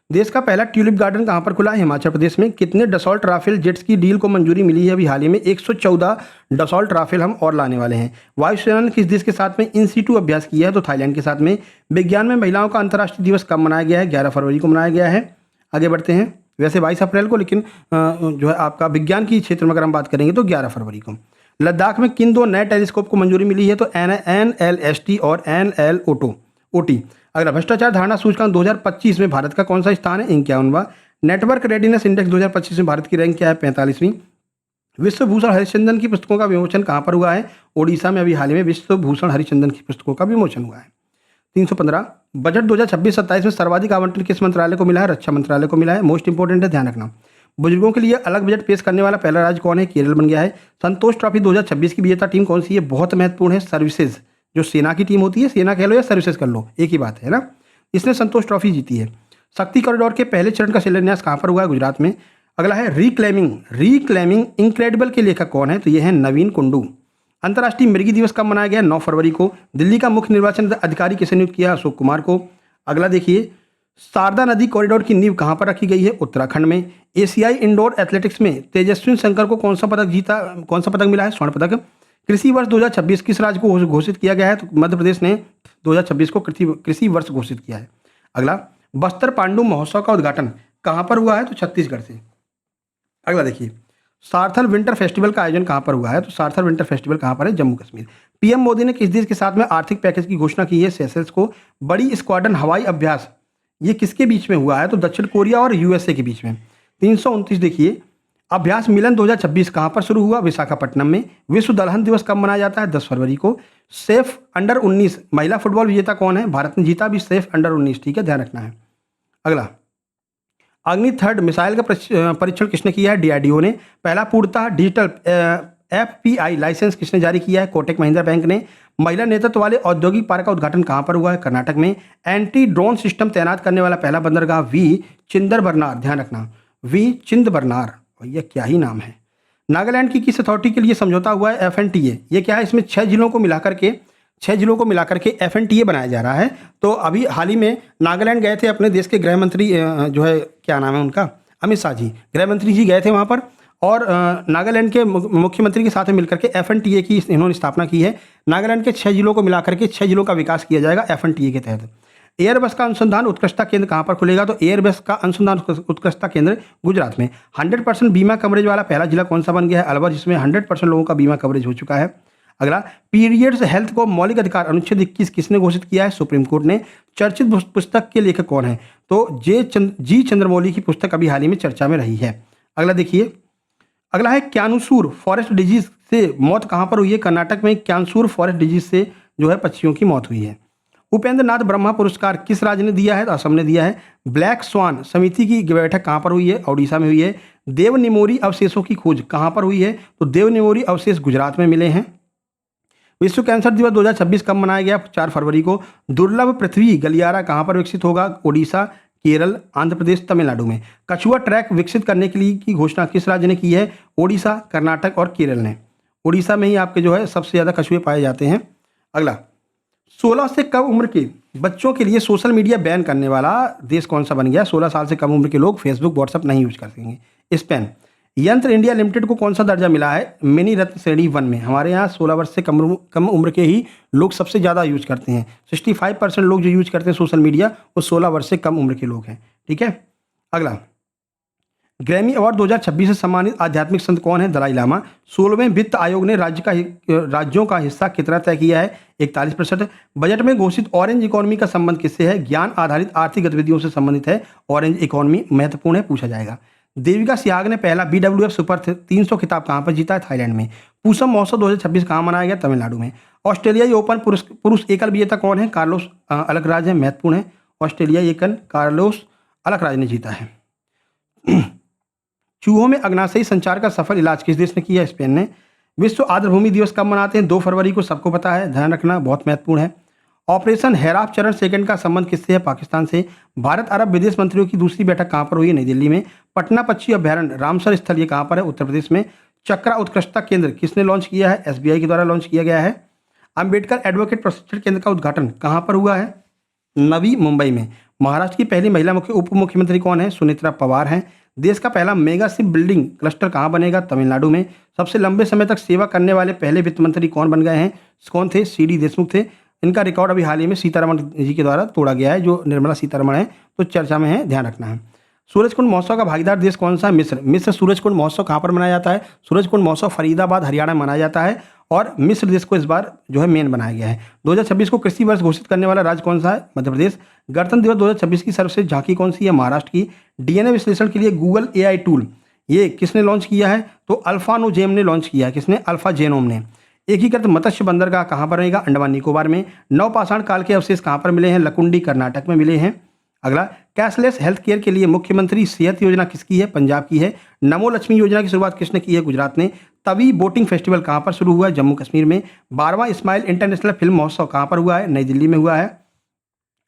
देश का पहला ट्यूलिप गार्डन कहाँ पर खुला है? हिमाचल प्रदेश में। कितने डसॉल्ट राफेल जेट्स की डील को मंजूरी मिली है अभी हाल ही में? 114 डसॉल्ट राफेल हम और लाने वाले हैं। वायुसेना ने किस देश के साथ में इन सीटू अभ्यास किया है? तो थाईलैंड के साथ में। विज्ञान में महिलाओं का अंतर्राष्ट्रीय दिवस कब मनाया गया है? 11 फरवरी को मनाया गया है। आगे बढ़ते हैं, वैसे 22 अप्रैल को, लेकिन जो है आपका विज्ञान की क्षेत्र में अगर हम बात करेंगे तो 11 फरवरी को। लद्दाख में किन 2 नए टेलीस्कोप को मंजूरी मिली है? तो NLST और NLOT। अगला, भ्रष्टाचार धारणा सूचकांक 2025 में भारत का कौन सा स्थान है? 51वां। नेटवर्क रेडीनेस इंडेक्स 2025 में भारत की रैंक क्या है? 45वीं। विश्व भूषण हरिश्चंद्रन की पुस्तकों का विमोचन कहाँ पर हुआ है? ओडिशा में अभी हाल ही में विश्व भूषण हरिश्चंद्रन की पुस्तकों का विमोचन हुआ है। 315 बजट 2026-27 में सर्वाधिक आवंटन किस मंत्रालय को मिला है? रक्षा मंत्रालय को मिला है। मोस्ट इंपोर्टेंट है, ध्यान रखना। बुजुर्गों के लिए अलग बजट पेश करने वाला पहला राज्य कौन है? केरल बन गया है। संतोष ट्रॉफी 2026 की विजेता टीम कौन सी है? बहुत महत्वपूर्ण है, सर्विसेज। जो सेना की टीम होती है, सेना कह लो या सर्विसेज कर लो, एक ही बात है ना। इसने संतोष ट्रॉफी जीती है। शक्ति कॉरिडोर के पहले चरण का शिलान्यास कहाँ पर हुआ है? गुजरात में। अगला है रिक्लेमिंग इनक्रेडिबल के लेखक कौन है? तो ये है नवीन कुंडू। अंतर्राष्ट्रीय मृगी दिवस कब मनाया गया? 9 फरवरी को। दिल्ली का मुख्य निर्वाचन अधिकारी किसे नियुक्त किया? अशोक कुमार को। अगला देखिए, शारदा नदी कॉरिडोर की नींव कहाँ पर रखी गई है? उत्तराखंड में। एशियाई इंडोर एथलेटिक्स में तेजस्विन शंकर को कौन सा पदक मिला है? स्वर्ण पदक। कृषि वर्ष 2026 किस राज्य को घोषित किया गया है? तो मध्य प्रदेश ने 2026 को कृषि वर्ष घोषित किया है। अगला, बस्तर पांडु महोत्सव का उद्घाटन कहाँ पर हुआ है? तो छत्तीसगढ़ से। अगला देखिए, सार्थल विंटर फेस्टिवल का आयोजन कहाँ पर हुआ है? तो सार्थल विंटर फेस्टिवल कहाँ पर है? जम्मू कश्मीर। पीएम मोदी ने किस देश के साथ में आर्थिक पैकेज की घोषणा की है? सेशेल्स को। बड़ी स्क्वाड्रन हवाई अभ्यास ये किसके बीच में हुआ है? तो दक्षिण कोरिया और USA के बीच में। 329 देखिए, अभ्यास मिलन 2026 कहाँ पर शुरू हुआ? विशाखापट्टनम में। विश्व दलहन दिवस कब मनाया जाता है? 10 फरवरी को। सेफ अंडर 19 महिला फुटबॉल विजेता कौन है? भारत ने जीता भी सेफ अंडर 19। ठीक है, ध्यान रखना है। अगला, अग्नि 3 मिसाइल का परीक्षण किसने किया है? DRDO ने। पहला पूर्णतः डिजिटल FPI लाइसेंस किसने जारी किया है? कोटक महिंद्रा बैंक ने। महिला नेतृत्व वाले औद्योगिक पार्क का उद्घाटन कहाँ पर हुआ है? कर्नाटक में। एंटी ड्रोन सिस्टम तैनात करने वाला पहला बंदरगाह V चिंदरबरनार। ध्यान रखना, V चिंदबरनार। भैया क्या ही नाम है। नागालैंड की किस अथॉरिटी के लिए समझौता हुआ है? FNTA। ये क्या है? इसमें 6 जिलों को मिलाकर के FNTA बनाया जा रहा है। तो अभी हाल ही में नागालैंड गए थे अपने देश के गृह मंत्री, जो है क्या नाम है उनका, अमित शाह जी, गृह मंत्री जी गए थे वहाँ पर, और नागालैंड के मुख्यमंत्री के साथ मिलकर के FNTA की इन्होंने स्थापना की है। नागालैंड के 6 जिलों को मिलाकर के 6 जिलों का विकास किया जाएगा FNTA के तहत। एयरबस का अनुसंधान उत्कृष्टता केंद्र कहाँ पर खुलेगा? तो एयरबस का अनुसंधान उत्कृष्टता केंद्र गुजरात में। 100% बीमा कवरेज वाला पहला जिला कौन सा बन गया है? अलवर, जिसमें 100% लोगों का बीमा कवरेज हो चुका है। अगला, पीरियड्स हेल्थ को मौलिक अधिकार अनुच्छेद 21 किसने घोषित किया है? सुप्रीम कोर्ट ने। चर्चित पुस्तक के लेखक कौन है? तो जी चंद्रमौली की पुस्तक अभी हाल ही में चर्चा में रही है। अगला देखिए, अगला है क्यानुसूर फॉरेस्ट डिजीज से मौत कहाँ पर हुई है? कर्नाटक में क्यानुसूर फॉरेस्ट डिजीज से जो है पक्षियों की मौत हुई है। उपेंद्र नाथ ब्रह्मा पुरस्कार किस राज्य ने दिया है? तो असम ने दिया है। ब्लैक स्वान समिति की बैठक कहाँ पर हुई है? ओडिशा में हुई है। देवनिमोरी अवशेषों की खोज कहाँ पर हुई है? तो देवनिमोरी अवशेष गुजरात में मिले हैं। विश्व कैंसर दिवस 2026 कब मनाया गया? 4 फरवरी को। दुर्लभ पृथ्वी गलियारा कहाँ पर विकसित होगा? ओडिशा, केरल, आंध्र प्रदेश, तमिलनाडु में। कछुआ ट्रैक विकसित करने के लिए की घोषणा किस राज्य ने की है? ओडिशा, कर्नाटक और केरल ने। ओडिशा में ही आपके जो है सबसे ज़्यादा कछुए पाए जाते हैं। अगला, 16 से कम उम्र के बच्चों के लिए सोशल मीडिया बैन करने वाला देश कौन सा बन गया? 16 साल से कम उम्र के लोग फेसबुक, व्हाट्सएप नहीं यूज कर सकेंगे। स्पेन। यंत्र इंडिया लिमिटेड को कौन सा दर्जा मिला है? मिनी रत्न श्रेणी 1 में। हमारे यहाँ 16 वर्ष से कम उम्र के ही लोग सबसे ज़्यादा यूज करते हैं। 65% लोग जो यूज करते हैं सोशल मीडिया वो 16 वर्ष से कम उम्र के लोग हैं। ठीक है। अगला, ग्रैमी अवार्ड 2026 से सम्मानित आध्यात्मिक संत कौन है? दलाई लामा। 16वें वित्त आयोग ने राज्यों का हिस्सा कितना तय किया है? 41%। बजट में घोषित ऑरेंज इकोनॉमी का संबंध किससे है? ज्ञान आधारित आर्थिक गतिविधियों से संबंधित है। ऑरेंज इकोनॉमी महत्वपूर्ण है, पूछा जाएगा। देविका सिहाग ने पहला BWF सुपर 300 खिताब कहाँ पर जीता है? थाईलैंड में। पूसम महोत्सव 2026 कहाँ मनाया गया? तमिलनाडु में। ऑस्ट्रेलियाई ओपन पुरुष एकल विजेता कौन है? कार्लोस अलकराज है। महत्वपूर्ण है, ऑस्ट्रेलियाई एकल कार्लोस अलकराज ने जीता है। चूहों में अग्नाशयी संचार का सफल इलाज किस देश ने किया? स्पेन ने। विश्व आर्द्रभूमि दिवस कब मनाते हैं? 2 फरवरी को, सबको पता है, ध्यान रखना, बहुत महत्वपूर्ण है। ऑपरेशन हेराफ चरण सेकंड का संबंध किससे है? पाकिस्तान से। भारत अरब विदेश मंत्रियों की दूसरी बैठक कहाँ पर हुई है? नई दिल्ली में। पटना पक्षी अभ्यारण्य रामसर स्थल ये कहाँ पर है? उत्तर प्रदेश में। चक्रा उत्कृष्टता केंद्र किसने लॉन्च किया है? SBI के द्वारा लॉन्च किया गया है। अंबेडकर एडवोकेट प्रशिक्षण केंद्र का उद्घाटन कहाँ पर हुआ है? नवी मुंबई में। महाराष्ट्र की पहली महिला उप मुख्यमंत्री कौन है? सुनेत्रा पवार हैं। देश का पहला मेगा शिप बिल्डिंग क्लस्टर कहाँ बनेगा? तमिलनाडु में। सबसे लंबे समय तक सेवा करने वाले पहले वित्त मंत्री कौन बन गए हैं? कौन थे? CD देशमुख थे। इनका रिकॉर्ड अभी हाल ही में सीतारमण जी के द्वारा तोड़ा गया है, जो निर्मला सीतारमण है, तो चर्चा में है, ध्यान रखना है। सूरजकुंड महोत्सव का भागीदार देश कौन सा है? मिस्र। मिस्र सूरजकुंड महोत्सव कहाँ पर मनाया जाता है? सूरजकुंड महोत्सव फरीदाबाद हरियाणा में मनाया जाता है और मिस्र देश को इस बार जो है मेन बनाया गया है। 2026 को कृषि वर्ष घोषित करने वाला राज्य कौन सा है? मध्य प्रदेश। गणतंत्र दिवस 2026 की सर्वश्रेष्ठ झांकी कौन सी है? महाराष्ट्र की। DNA विश्लेषण के लिए गूगल AI टूल ये किसने लॉन्च किया है? तो अल्फानोजेम ने लॉन्च किया है। किसने? अल्फा जेनोम ने। एकीकृत मत्स्य बंदरगाह कहाँ पर रहेगा? अंडमान निकोबार में। नवपाषाण काल के अवशेष कहाँ पर मिले हैं? लकुंडी कर्नाटक में मिले हैं। अगला, कैशलेस हेल्थ केयर के लिए मुख्यमंत्री सेहत योजना किसकी है? पंजाब की है। नमो लक्ष्मी योजना की शुरुआत किसने की है? गुजरात ने। तवी बोटिंग फेस्टिवल कहाँ पर शुरू हुआ है? जम्मू कश्मीर में। 12वां इस्माइल इंटरनेशनल फिल्म महोत्सव कहाँ पर हुआ है? नई दिल्ली में हुआ है।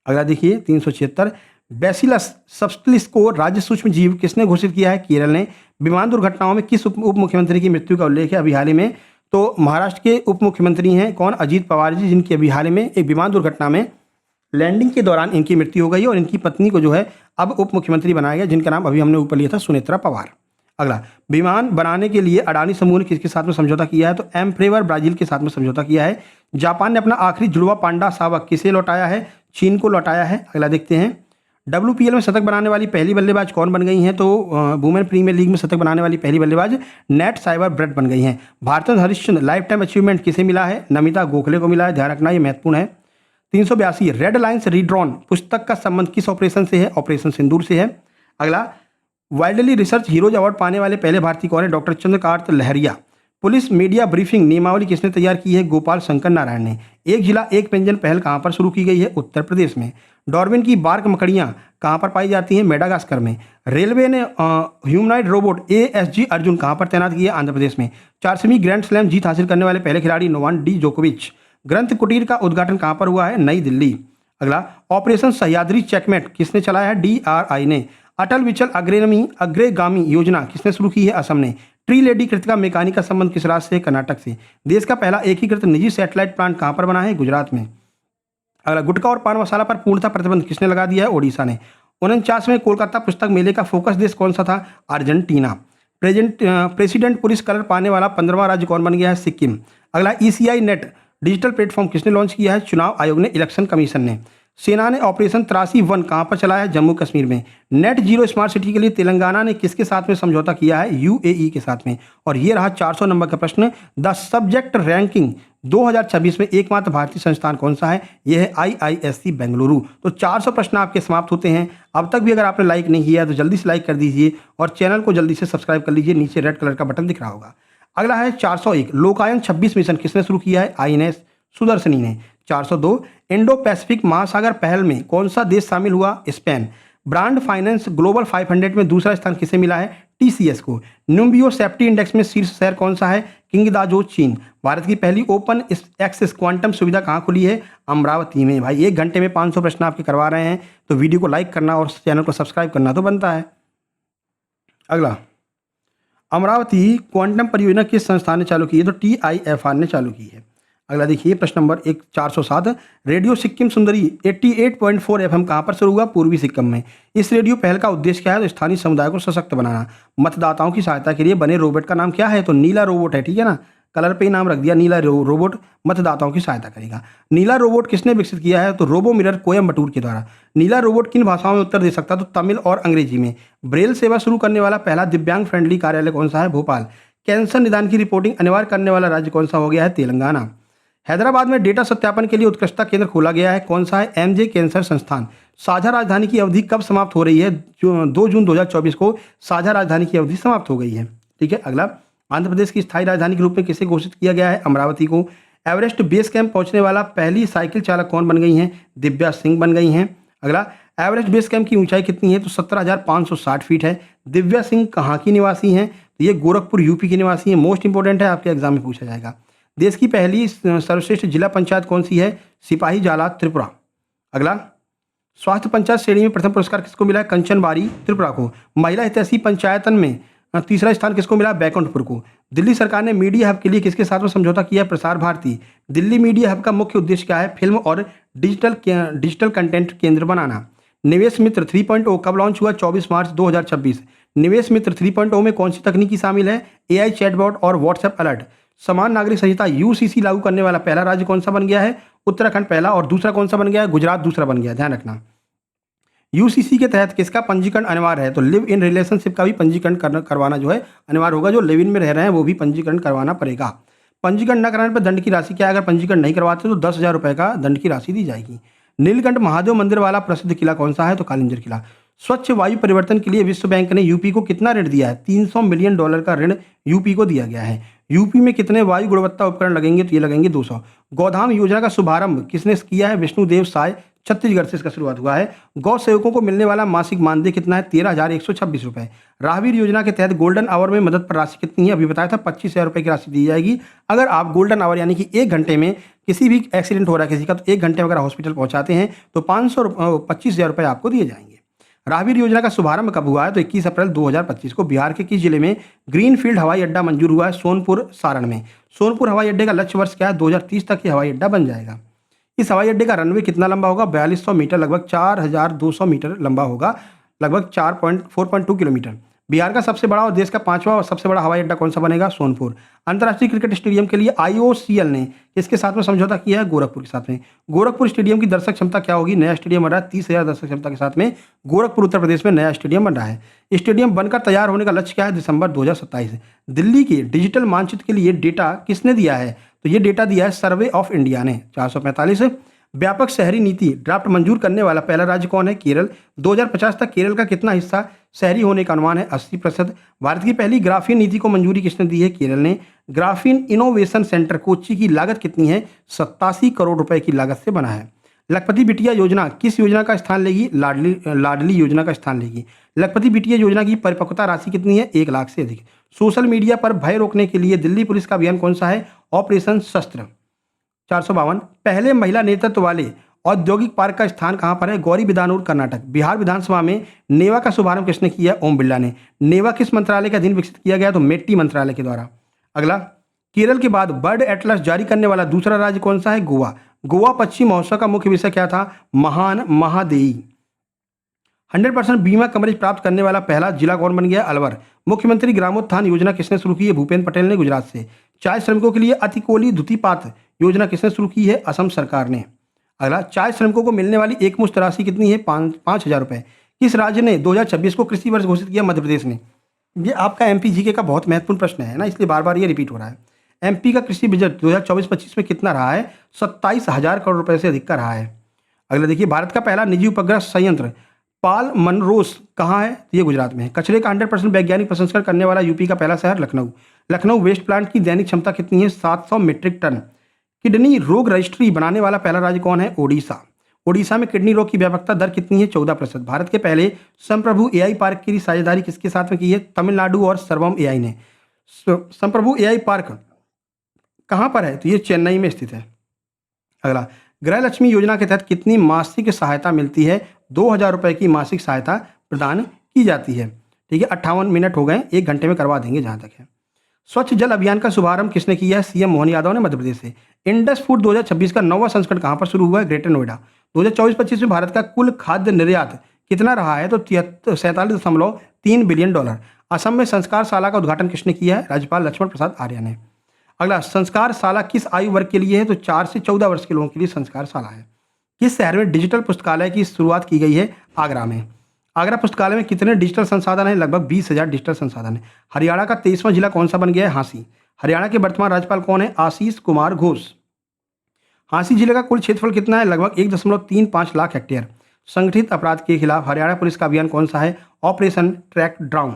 अगला देखिए 376, बैसिलस सबटिलिस को राज्य सूक्ष्म जीव किसने घोषित किया है? केरल ने। विमान दुर्घटनाओं में किस उप मुख्यमंत्री की मृत्यु का उल्लेख है अभी हाल ही में? तो महाराष्ट्र के उप मुख्यमंत्री हैं कौन? अजीत पवार जी, जिनकी अभी हाल ही में एक विमान दुर्घटना में लैंडिंग के दौरान इनकी मृत्यु हो गई और इनकी पत्नी को जो है अब उप मुख्यमंत्री बनाया गया, जिनका नाम अभी हमने ऊपर लिया था, सुनेत्रा पवार। अगला, विमान बनाने के लिए अडानी समूह ने किसके साथ में समझौता किया है? तो एम्प्रेवर ब्राजील के साथ में समझौता किया है। जापान ने अपना आखिरी जुड़वा पांडा शावक किसे लौटाया है? चीन को लौटाया है। अगला देखते हैं, WPL में शतक बनाने वाली पहली बल्लेबाज कौन बन गई हैं? तो वुमेन प्रीमियर लीग में शतक बनाने वाली पहली बल्लेबाज नेट साइबर ब्रेड बन गई हैं। Bharat Harishchandra life time achievement किसे मिला है? नमिता गोखले को मिला है, ध्यान रखना, ये महत्वपूर्ण है। 382, रेड लाइन्स रीड्रॉन पुस्तक का संबंध किस ऑपरेशन से है? ऑपरेशन सिंदूर से है। अगला, वाइल्डली रिसर्च हीरोज अवार्ड पाने वाले पहले भारतीय कौन है? डॉक्टर चंद्रकांत लहरिया। पुलिस मीडिया ब्रीफिंग नियमावली किसने तैयार की है? गोपाल शंकर नारायण ने। एक जिला एक व्यंजन पहल कहाँ पर शुरू की गई है? उत्तर प्रदेश में। डॉर्विन की बार्क मकड़ियाँ कहाँ पर पाई जाती हैं? मेडागास्कर में। रेलवे ने ह्यूमनॉइड रोबोट ASG अर्जुन कहाँ पर तैनात किया? आंध्र प्रदेश में। 4वीं ग्रैंड स्लैम जीत हासिल करने वाले पहले खिलाड़ी नोवाक जोकोविच। ग्रंथ कुटीर का उद्घाटन कहाँ पर हुआ है? नई दिल्ली। अगला, ऑपरेशन सह्याद्री चेकमेट किसने चलाया है? DRI ने। अटल विचल अग्रेगामी योजना किसने शुरू की है? असम ने। ट्री लेडी कृतिका मेकानी का संबंध किस राज्य से? कर्नाटक से। देश का पहला एकीकृत निजी सैटेलाइट प्लांट कहाँ पर बना है? गुजरात में। अगला, गुटखा और पान मसाला पर पूर्णतः प्रतिबंध किसने लगा दिया है? ओडिशा ने। 49वें कोलकाता पुस्तक मेले का फोकस देश कौन सा था? अर्जेंटीना। प्रेसिडेंट पुलिस कलर पाने वाला 15वां राज्य कौन बन गया है? सिक्किम। अगला, ECI नेट डिजिटल प्लेटफॉर्म किसने लॉन्च किया है? चुनाव आयोग ने, इलेक्शन कमीशन ने। सेना ने ऑपरेशन 83-1 कहाँ पर चलाया है? जम्मू कश्मीर में। नेट जीरो स्मार्ट सिटी के लिए तेलंगाना ने किसके साथ में समझौता किया है? UAE के साथ में। और ये रहा 400 नंबर का प्रश्न। द सब्जेक्ट रैंकिंग 2026 में एकमात्र भारतीय संस्थान कौन सा है? यह है IISc बेंगलुरु। तो 400 प्रश्न आपके समाप्त होते हैं। अब तक भी अगर आपने लाइक नहीं किया है तो जल्दी से लाइक कर दीजिए और चैनल को जल्दी से सब्सक्राइब कर लीजिए। नीचे रेड कलर का बटन दिख रहा होगा। अगला है 401, लोकायन 26 मिशन किसने शुरू किया है? INS सुदर्शनी ने। 402, इंडो पैसिफिक महासागर पहल में कौन सा देश शामिल हुआ? स्पेन। ब्रांड फाइनेंस ग्लोबल 500 में दूसरा स्थान किसे मिला है? TCS को। न्यूम्बियो सेफ्टी इंडेक्स में शीर्ष शहर कौन सा है? किंगदाजो, चीन। भारत की पहली ओपन एक्सेस क्वांटम सुविधा कहाँ खुली है? अमरावती में। भाई 1 घंटे में 500 प्रश्न आपके करवा रहे हैं, तो वीडियो को लाइक करना और चैनल को सब्सक्राइब करना तो बनता है। अगला, अमरावती क्वांटम परियोजना किस संस्थान ने चालू की है? तो TIFR ने चालू की है। अगला देखिए प्रश्न नंबर 407, रेडियो सिक्किम सुंदरी 88.4 FM कहाँ पर शुरू हुआ? पूर्वी सिक्किम में। इस रेडियो पहल का उद्देश्य क्या है? तो स्थानीय समुदाय को सशक्त बनाना। मतदाताओं की सहायता के लिए बने रोबोट का नाम क्या है? तो नीला रोबोट है, ठीक है ना, कलर पे ही नाम रख दिया नीला रोबोट, मतदाताओं की सहायता करेगा। नीला रोबोट किसने विकसित किया है? तो रोबो मिरर कोयम्बटूर के द्वारा। नीला रोबोट किन भाषाओं में उत्तर दे सकता है? तो तमिल और अंग्रेजी में। ब्रेल सेवा शुरू करने वाला पहला दिव्यांग फ्रेंडली कार्यालय कौन सा है? भोपाल। कैंसर निदान की रिपोर्टिंग अनिवार्य करने वाला राज्य कौन सा हो गया है? तेलंगाना। हैदराबाद में डेटा सत्यापन के लिए उत्कृष्टता केंद्र खोला गया है, कौन सा है? एमजे कैंसर संस्थान। साझा राजधानी की अवधि कब समाप्त हो रही है? 2 जून 2024 को साझा राजधानी की अवधि समाप्त हो गई है। ठीक है, अगला, आंध्र प्रदेश की स्थायी राजधानी के रूप में किसे घोषित किया गया है? अमरावती को। एवरेस्ट बेस कैंप पहुंचने वाला पहली साइकिल चालक कौन बन गई हैं? दिव्या सिंह बन गई हैं। अगला, एवरेस्ट बेस कैंप की ऊंचाई कितनी है? तो 17,560 फीट है। दिव्या सिंह कहाँ की निवासी हैं? तो ये गोरखपुर यूपी की निवासी हैं। मोस्ट इंपोर्टेंट है, आपके एग्जाम में पूछा जाएगा। देश की पहली सर्वश्रेष्ठ जिला पंचायत कौन सी है? सिपाही जाला, त्रिपुरा। अगला, स्वास्थ्य पंचायत श्रेणी में प्रथम पुरस्कार किसको मिला है? कंचनबारी, त्रिपुरा को। महिला हितैषी पंचायतन में तीसरा स्थान किसको मिला? बैकुंठपुर को। दिल्ली सरकार ने मीडिया हब के लिए किसके साथ में समझौता किया है? प्रसार भारती। दिल्ली मीडिया हब का मुख्य उद्देश्य क्या है? फिल्म और डिजिटल कंटेंट केंद्र बनाना। निवेश मित्र 3.0 कब लॉन्च हुआ? 24 मार्च 2026। निवेश मित्र 3.0 में कौन सी तकनीकी शामिल है? एआई चैटबॉट और व्हाट्सएप अलर्ट। समान नागरिक संहिता यूसीसी लागू करने वाला पहला राज्य कौन सा बन गया है? उत्तराखंड पहला। और दूसरा कौन सा बन गया है? गुजरात दूसरा बन गया। ध्यान रखना। यूसीसी के तहत किसका पंजीकरण अनिवार्य है? तो लिव इन रिलेशनशिप का भी पंजीकरण करवाना जो है अनिवार्य होगा। जो लिव इन में रह रहे हैं वो भी पंजीकरण करवाना पड़ेगा। पंजीकरण न कराने पर दंड की राशि क्या है? अगर पंजीकरण नहीं करवाते तो 10,000 रुपये का दंड की राशि दी जाएगी। नीलकंठ महादेव मंदिर वाला प्रसिद्ध किला कौन सा है? तो कालिंजर किला। स्वच्छ वायु परिवर्तन के लिए विश्व बैंक ने यूपी को कितना ऋण दिया है? 300 मिलियन डॉलर का ऋण यूपी को दिया गया है। यूपी में कितने वायु गुणवत्ता उपकरण लगेंगे? तो ये लगेंगे 200। गौधाम योजना का शुभारंभ किसने किया है? विष्णुदेव साय, छत्तीसगढ़ से इसका शुरुआत हुआ है। गौ सेवकों को मिलने वाला मासिक मानदेय कितना है? 13,126 रुपये। राहवीर योजना के तहत गोल्डन आवर में मदद पर राशि कितनी है? अभी बताया था 25,000 रुपये की राशि दी जाएगी। अगर आप गोल्डन आवर यानी कि 1 घंटे में किसी भी एक्सीडेंट हो रहा है किसी का, तो 1 घंटे में अगर हॉस्पिटल पहुंचाते हैं तो 25,000 रुपये आपको दिए जाएंगे। राहवीर योजना का शुभारंभ कब हुआ है? तो 21 अप्रैल 2025 को। बिहार के किस जिले में ग्रीनफील्ड हवाई अड्डा मंजूर हुआ है? सोनपुर, सारण में। सोनपुर हवाई अड्डे का लक्ष्य वर्ष क्या है? 2030 तक ये हवाई अड्डा बन जाएगा। इस हवाई अड्डे का रनवे कितना लंबा होगा? 4200 मीटर, लगभग 4,200 मीटर लंबा होगा, लगभग 4.2 किलोमीटर। बिहार का सबसे बड़ा और देश का 5वां और सबसे बड़ा हवाई अड्डा कौन सा बनेगा? सोनपुर। अंतर्राष्ट्रीय क्रिकेट स्टेडियम के लिए आईओसीएल ने किसके साथ में समझौता किया है? गोरखपुर के साथ में। गोरखपुर स्टेडियम की दर्शक क्षमता क्या होगी? नया स्टेडियम बन रहा है 30,000 दर्शक क्षमता के साथ में गोरखपुर उत्तर प्रदेश में नया स्टेडियम बन रहा है। स्टेडियम बनकर तैयार होने का लक्ष्य क्या है? दिसंबर 2027। दिल्ली के डिजिटल मानचित्र के लिए डेटा किसने दिया है? तो ये डेटा दिया है सर्वे ऑफ इंडिया ने। 445। व्यापक शहरी नीति ड्राफ्ट मंजूर करने वाला पहला राज्य कौन है? केरल। 2050 तक केरल का कितना हिस्सा शहरी होने का अनुमान है? 80%। भारत की पहली ग्राफीन नीति को मंजूरी किसने दी है? केरल ने। ग्राफीन इनोवेशन सेंटर कोच्चि की लागत कितनी है? 87 करोड़ रुपए की लागत से बना है। लखपति बिटिया योजना किस योजना का स्थान लेगी? लाडली योजना का स्थान लेगी। लखपति बिटिया योजना की परिपक्वता राशि कितनी है? 1 लाख से अधिक। सोशल मीडिया पर भय रोकने के लिए दिल्ली पुलिस का अभियान कौन सा है? ऑपरेशन शस्त्र। 452। पहले महिला नेतृत्व वाले औद्योगिक पार्क का स्थान कहां पर है? गौरी बिदानूर, कर्नाटक। बिहार विधानसभा में नेवा का शुभारंभ किसने किया? ओम बिरला ने। नेवा किस मंत्रालय के अधीन विकसित किया गया? तो मेट्टी मंत्रालय के द्वारा। अगला, केरल के बाद बर्ड एटलस जारी करने वाला दूसरा राज्य कौन सा है? गोवा। गोवा पक्षी महोत्सव का मुख्य विषय क्या था? महान महादेई। 100% बीमा कवरेज प्राप्त करने वाला पहला जिला कौन बन गया? अलवर। मुख्यमंत्री ग्रामोत्थान योजना किसने शुरू की है? भूपेंद्र पटेल ने, गुजरात से। चाय श्रमिकों के लिए अतिकोली धुतीपात योजना किसने शुरू की है? असम सरकार ने। अगला, चाय श्रमिकों को मिलने वाली एकमुश्त राशि कितनी है? 5,000 रुपये। किस राज्य ने 2026 को कृषि वर्ष घोषित किया? मध्य प्रदेश ने। ये आपका एमपी जीके का बहुत महत्वपूर्ण प्रश्न है ना, इसलिए बार बार ये रिपीट हो रहा है। एमपी का कृषि बजट 2024-25 में कितना रहा है? 27,000 करोड़ रुपए से अधिक का रहा है। अगला देखिए, भारत का पहला निजी उपग्रह संयंत्र पाल मनरोस कहाँ है? ये गुजरात में है। कचरे का 100% वैज्ञानिक प्रसंस्करण करने वाला यूपी का पहला शहर लखनऊ। लखनऊ वेस्ट प्लांट की दैनिक क्षमता कितनी है? 700 मीट्रिक टन। किडनी रोग रजिस्ट्री बनाने वाला पहला राज्य कौन है? ओडिशा। ओडिशा में किडनी रोग की व्यापकता दर कितनी है? 14%। भारत के पहले संप्रभु एआई पार्क की साझेदारी किसके साथ में की है? तमिलनाडु और सर्वम एआई ने। संप्रभु एआई पार्क कहाँ पर है? तो ये चेन्नई में स्थित है। अगला, गृह लक्ष्मी योजना के तहत कितनी मासिक सहायता मिलती है? 2,000 रुपये की मासिक सहायता प्रदान की जाती है। ठीक है, 58 मिनट हो गए, 1 घंटे में करवा देंगे जहाँ तक है। स्वच्छ जल अभियान का शुभारंभ किसने किया है? सीएम मोहन यादव ने, मध्य प्रदेश से। इंडस फूड 2026 का 9वां संस्करण कहाँ पर शुरू हुआ है? ग्रेटर नोएडा। 2024-25 में भारत का कुल खाद्य निर्यात कितना रहा है? तो 47.3 बिलियन डॉलर। असम में संस्कार शाला का उद्घाटन किसने किया है? राज्यपाल लक्ष्मण प्रसाद आर्य ने। अगला, संस्कार शाला किस आयु वर्ग के लिए है? तो 4 से 14 वर्ष के लोगों के लिए संस्कार शाला है। किस शहर में डिजिटल पुस्तकालय की शुरुआत की गई है? आगरा में। आगरा पुस्तकालय में कितने डिजिटल संसाधन हैं? लगभग 20,000 डिजिटल संसाधन है। हरियाणा का 23वां जिला कौन सा बन गया है? हांसी। हरियाणा के वर्तमान राज्यपाल कौन है? आशीष कुमार घोष। हाँसी जिले का कुल क्षेत्रफल कितना है? लगभग 1.35 लाख हेक्टेयर। संगठित अपराध के खिलाफ हरियाणा पुलिस का अभियान कौन सा है? Operation track down.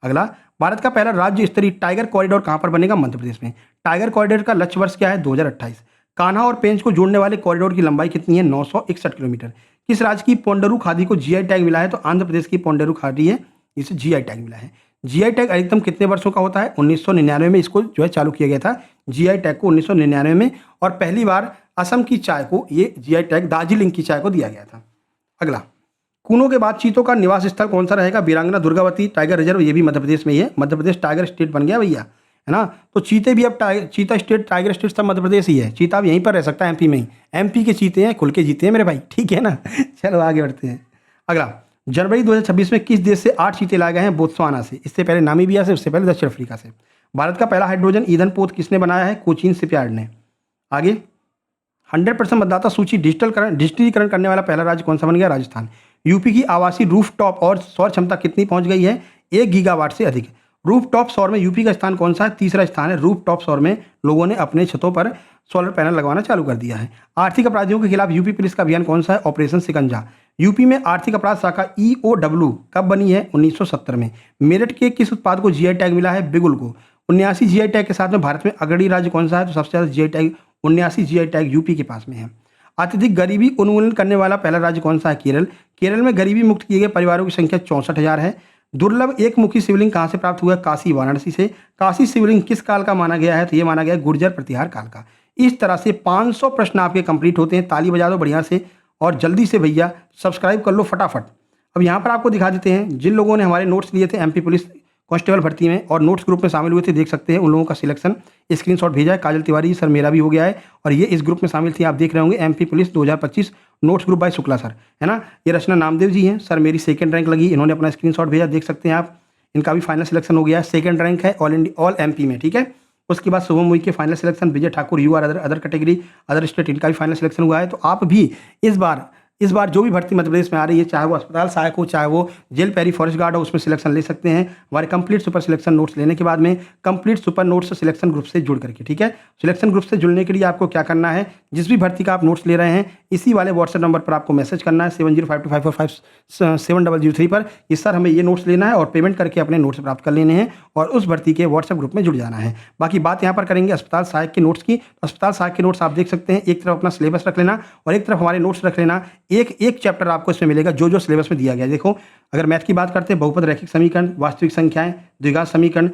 अगला, भारत का पहला राज्य स्तरीय टाइगर कॉरिडोर कहां पर बनेगा? मध्य प्रदेश में। टाइगर कॉरिडोर का लक्ष्य वर्ष क्या है? 2028। कान्हा और पेंच को जोड़ने वाले कॉरिडोर की लंबाई कितनी है? 961 किलोमीटर। किस राज्य की पोंडरू खादी को जीआई टैग मिला है? तो आंध्र प्रदेश की पोंडरू खादी है, इसे जीआई टैग मिला है। जीआई टैग अधिकतम कितने वर्षों का होता है? 1999 में इसको जो है चालू किया गया था, जीआई टैग को 1999 में। और पहली बार असम की चाय को ये जीआई टैग, दार्जिलिंग की चाय को दिया गया था। अगला, कूनो के बाद चीतों का निवास स्थल कौन सा रहेगा? वीरांगना दुर्गावती टाइगर रिजर्व, ये भी मध्य प्रदेश में ही है। मध्य प्रदेश टाइगर स्टेट बन गया भैया, है ना। तो चीते भी अब चीता स्टेट, टाइगर स्टेट सब मध्य प्रदेश ही है। चीता भी यहीं पर रह सकता है, एमपी में ही। एमपी के चीते हैं, खुल के जीते हैं मेरे भाई, ठीक है ना। चलो आगे बढ़ते हैं। अगला, जनवरी 2026 में किस देश से 8 चीते लाए गए हैं? बोत्सवाना से। इससे पहले नामीबिया से, उससे पहले दक्षिण अफ्रीका से। भारत का पहला हाइड्रोजन ईंधन पोत किसने बनाया है? कोचीन शिपयार्ड ने। आगे, 100% मतदाता सूची डिजिटलीकरण करने वाला पहला राज्य कौन सा बन गया? राजस्थान। यूपी की आवासीय रूफटॉप और सौर क्षमता कितनी पहुंच गई है? 1 गीगावाट से अधिक। रूफटॉप सौर में यूपी का स्थान कौन सा है? तीसरा स्थान है। रूफटॉप सौर में लोगों ने अपने छतों पर सोलर पैनल लगवाना चालू कर दिया है। आर्थिक अपराधियों के खिलाफ यूपी पुलिस का अभियान कौन सा है? ऑपरेशन शिकंजा। यूपी में आर्थिक अपराध शाखा ईओडब्ल्यू कब बनी है? 1970 में। मेरठ के किस उत्पाद को जीआई टैग मिला है? बिगुल को। 79 जीआई टैग के साथ में भारत में अग्रणी राज्य कौन सा है? तो सबसे ज्यादा GI tag 79 GI tag UP के पास में है। अत्यधिक गरीबी उन्मूलन करने वाला पहला राज्य कौन सा है? केरल। केरल में गरीबी मुक्त किए गए परिवारों की संख्या 64,000 है। दुर्लभ एक मुखी शिवलिंग कहाँ से प्राप्त हुआ है? काशी वाराणसी से। काशी शिवलिंग किस काल का माना गया है? तो ये माना गया है गुर्जर प्रतिहार काल का। इस तरह से 500 प्रश्न आपके कंप्लीट होते हैं। ताली बजा दो बढ़िया से और जल्दी से भैया सब्सक्राइब कर लो फटाफट। अब यहाँ पर आपको दिखा देते हैं जिन लोगों ने हमारे नोट्स लिए थे एमपी पुलिस कांस्टेबल भर्ती में और नोट्स ग्रुप में शामिल हुए थे, देख सकते हैं उन लोगों का सिलेक्शन स्क्रीनशॉट भेजा है। काजल तिवारी सर, मेरा भी हो गया है और ये इस ग्रुप में शामिल थी। आप देख रहे होंगे MP police 2025 notes group by Shukla sir, है ना। ये रचना नामदेव जी हैं सर, मेरी 2nd रैंक लगी, इन्होंने अपना स्क्रीनशॉट भेजा, देख सकते हैं आप। इनका भी फाइनल सिलेक्शन हो गया है, 2nd रैंक है ऑल एमपी में, ठीक है। उसके बाद शुभम मुई के final selection, Vijay Thakur U R other category other state, इनका भी फाइनल सिलेक्शन हुआ है। तो आप भी इस बार जो भी भर्ती मध्य प्रदेश में आ रही है, चाहे वो अस्पताल सहायक हो, चाहे वो जेल पैरी फॉरेस्ट गार्ड हो, उसमें सिलेक्शन ले सकते हैं हमारे कंप्लीट सुपर सिलेक्शन नोट्स लेने के बाद में, complete super notes selection group से जुड़ करके, ठीक है। सिलेक्शन ग्रुप से जुड़ने के लिए आपको क्या करना है, जिस भी भर्ती का आप नोट्स ले रहे हैं इसी वाले व्हाट्सएप नंबर पर आपको मैसेज करना है 7052545700 पर कि सर हमें ये नोट्स लेना है, और पेमेंट करके अपने नोट्स प्राप्त कर लेने हैं और उस भर्ती के व्हाट्सएप ग्रुप में जुड़ जाना है। बाकी बात यहाँ पर करेंगे अस्पताल सहायक के नोट्स की। अस्पताल सहायक के नोट्स आप देख सकते हैं, एक तरफ अपना सिलेबस रख लेना और एक तरफ हमारे नोट्स रख लेना। एक चैप्टर आपको इसमें मिलेगा जो सिलेबस में दिया गया है। देखो, अगर मैथ की बात करते हैं, बहुपद रैखिक समीकरण, वास्तविक संख्याएं, द्विघात समीकरण,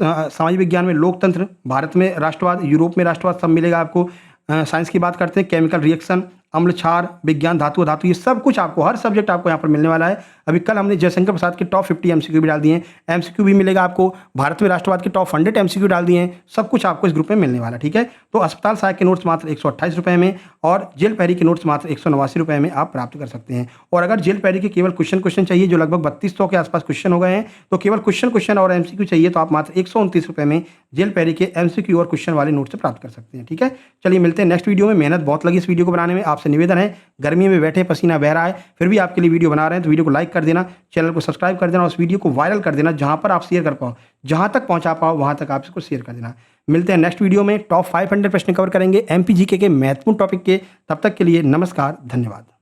सामाजिक विज्ञान में लोकतंत्र, भारत में राष्ट्रवाद, यूरोप में राष्ट्रवाद, सब मिलेगा आपको। साइंस की बात करते हैं, केमिकल रिएक्शन, अम्ल क्षार, विज्ञान, धातु, ये सब कुछ आपको, हर सब्जेक्ट आपको यहाँ पर मिलने वाला है। अभी कल हमने जयशंकर प्रसाद के टॉप 50 एमसीक्यू भी डाल दिए हैं, एमसीक्यू भी मिलेगा आपको। भारत में राष्ट्रवाद के टॉप 100 एमसीक्यू डाल दिए हैं, सब कुछ आपको इस ग्रुप में मिलने वाला है, ठीक है। तो अस्पताल सहायक के नोट्स मात्र 128 रुपये में और जेल पैरी के नोट्स मात्र 189 रुपये में आप प्राप्त कर सकते हैं। और अगर जेल पैरी के केवल क्वेश्चन चाहिए, जो लगभग 3200 के आसपास क्वेश्चन हो गए हैं, तो केवल क्वेश्चन और एमसीक्यू चाहिए तो आप मात्र 129 रुपये में जेल पैरी के एमसीक्यू और क्वेश्चन वाले नोट्स प्राप्त कर सकते हैं, ठीक है। चलिए मिलते हैं नेक्स्ट वीडियो में। मेहनत बहुत लगी इस वीडियो को बनाने में, आपसे निवेदन है, गर्मी में बैठे पसीना बह रहा है, फिर भी आपके लिए वीडियो बना रहे हैं, तो वीडियो को लाइक कर देना, चैनल को सब्सक्राइब कर देना, उस वीडियो को वायरल कर देना, जहां पर आप शेयर कर पाओ, जहां तक पहुंचा पाओ वहां तक आप इसको शेयर कर देना। मिलते हैं नेक्स्ट वीडियो में, टॉप 500 प्रश्न कवर करेंगे एमपी जीके के महत्वपूर्ण टॉपिक के। तब तक के लिए नमस्कार, धन्यवाद।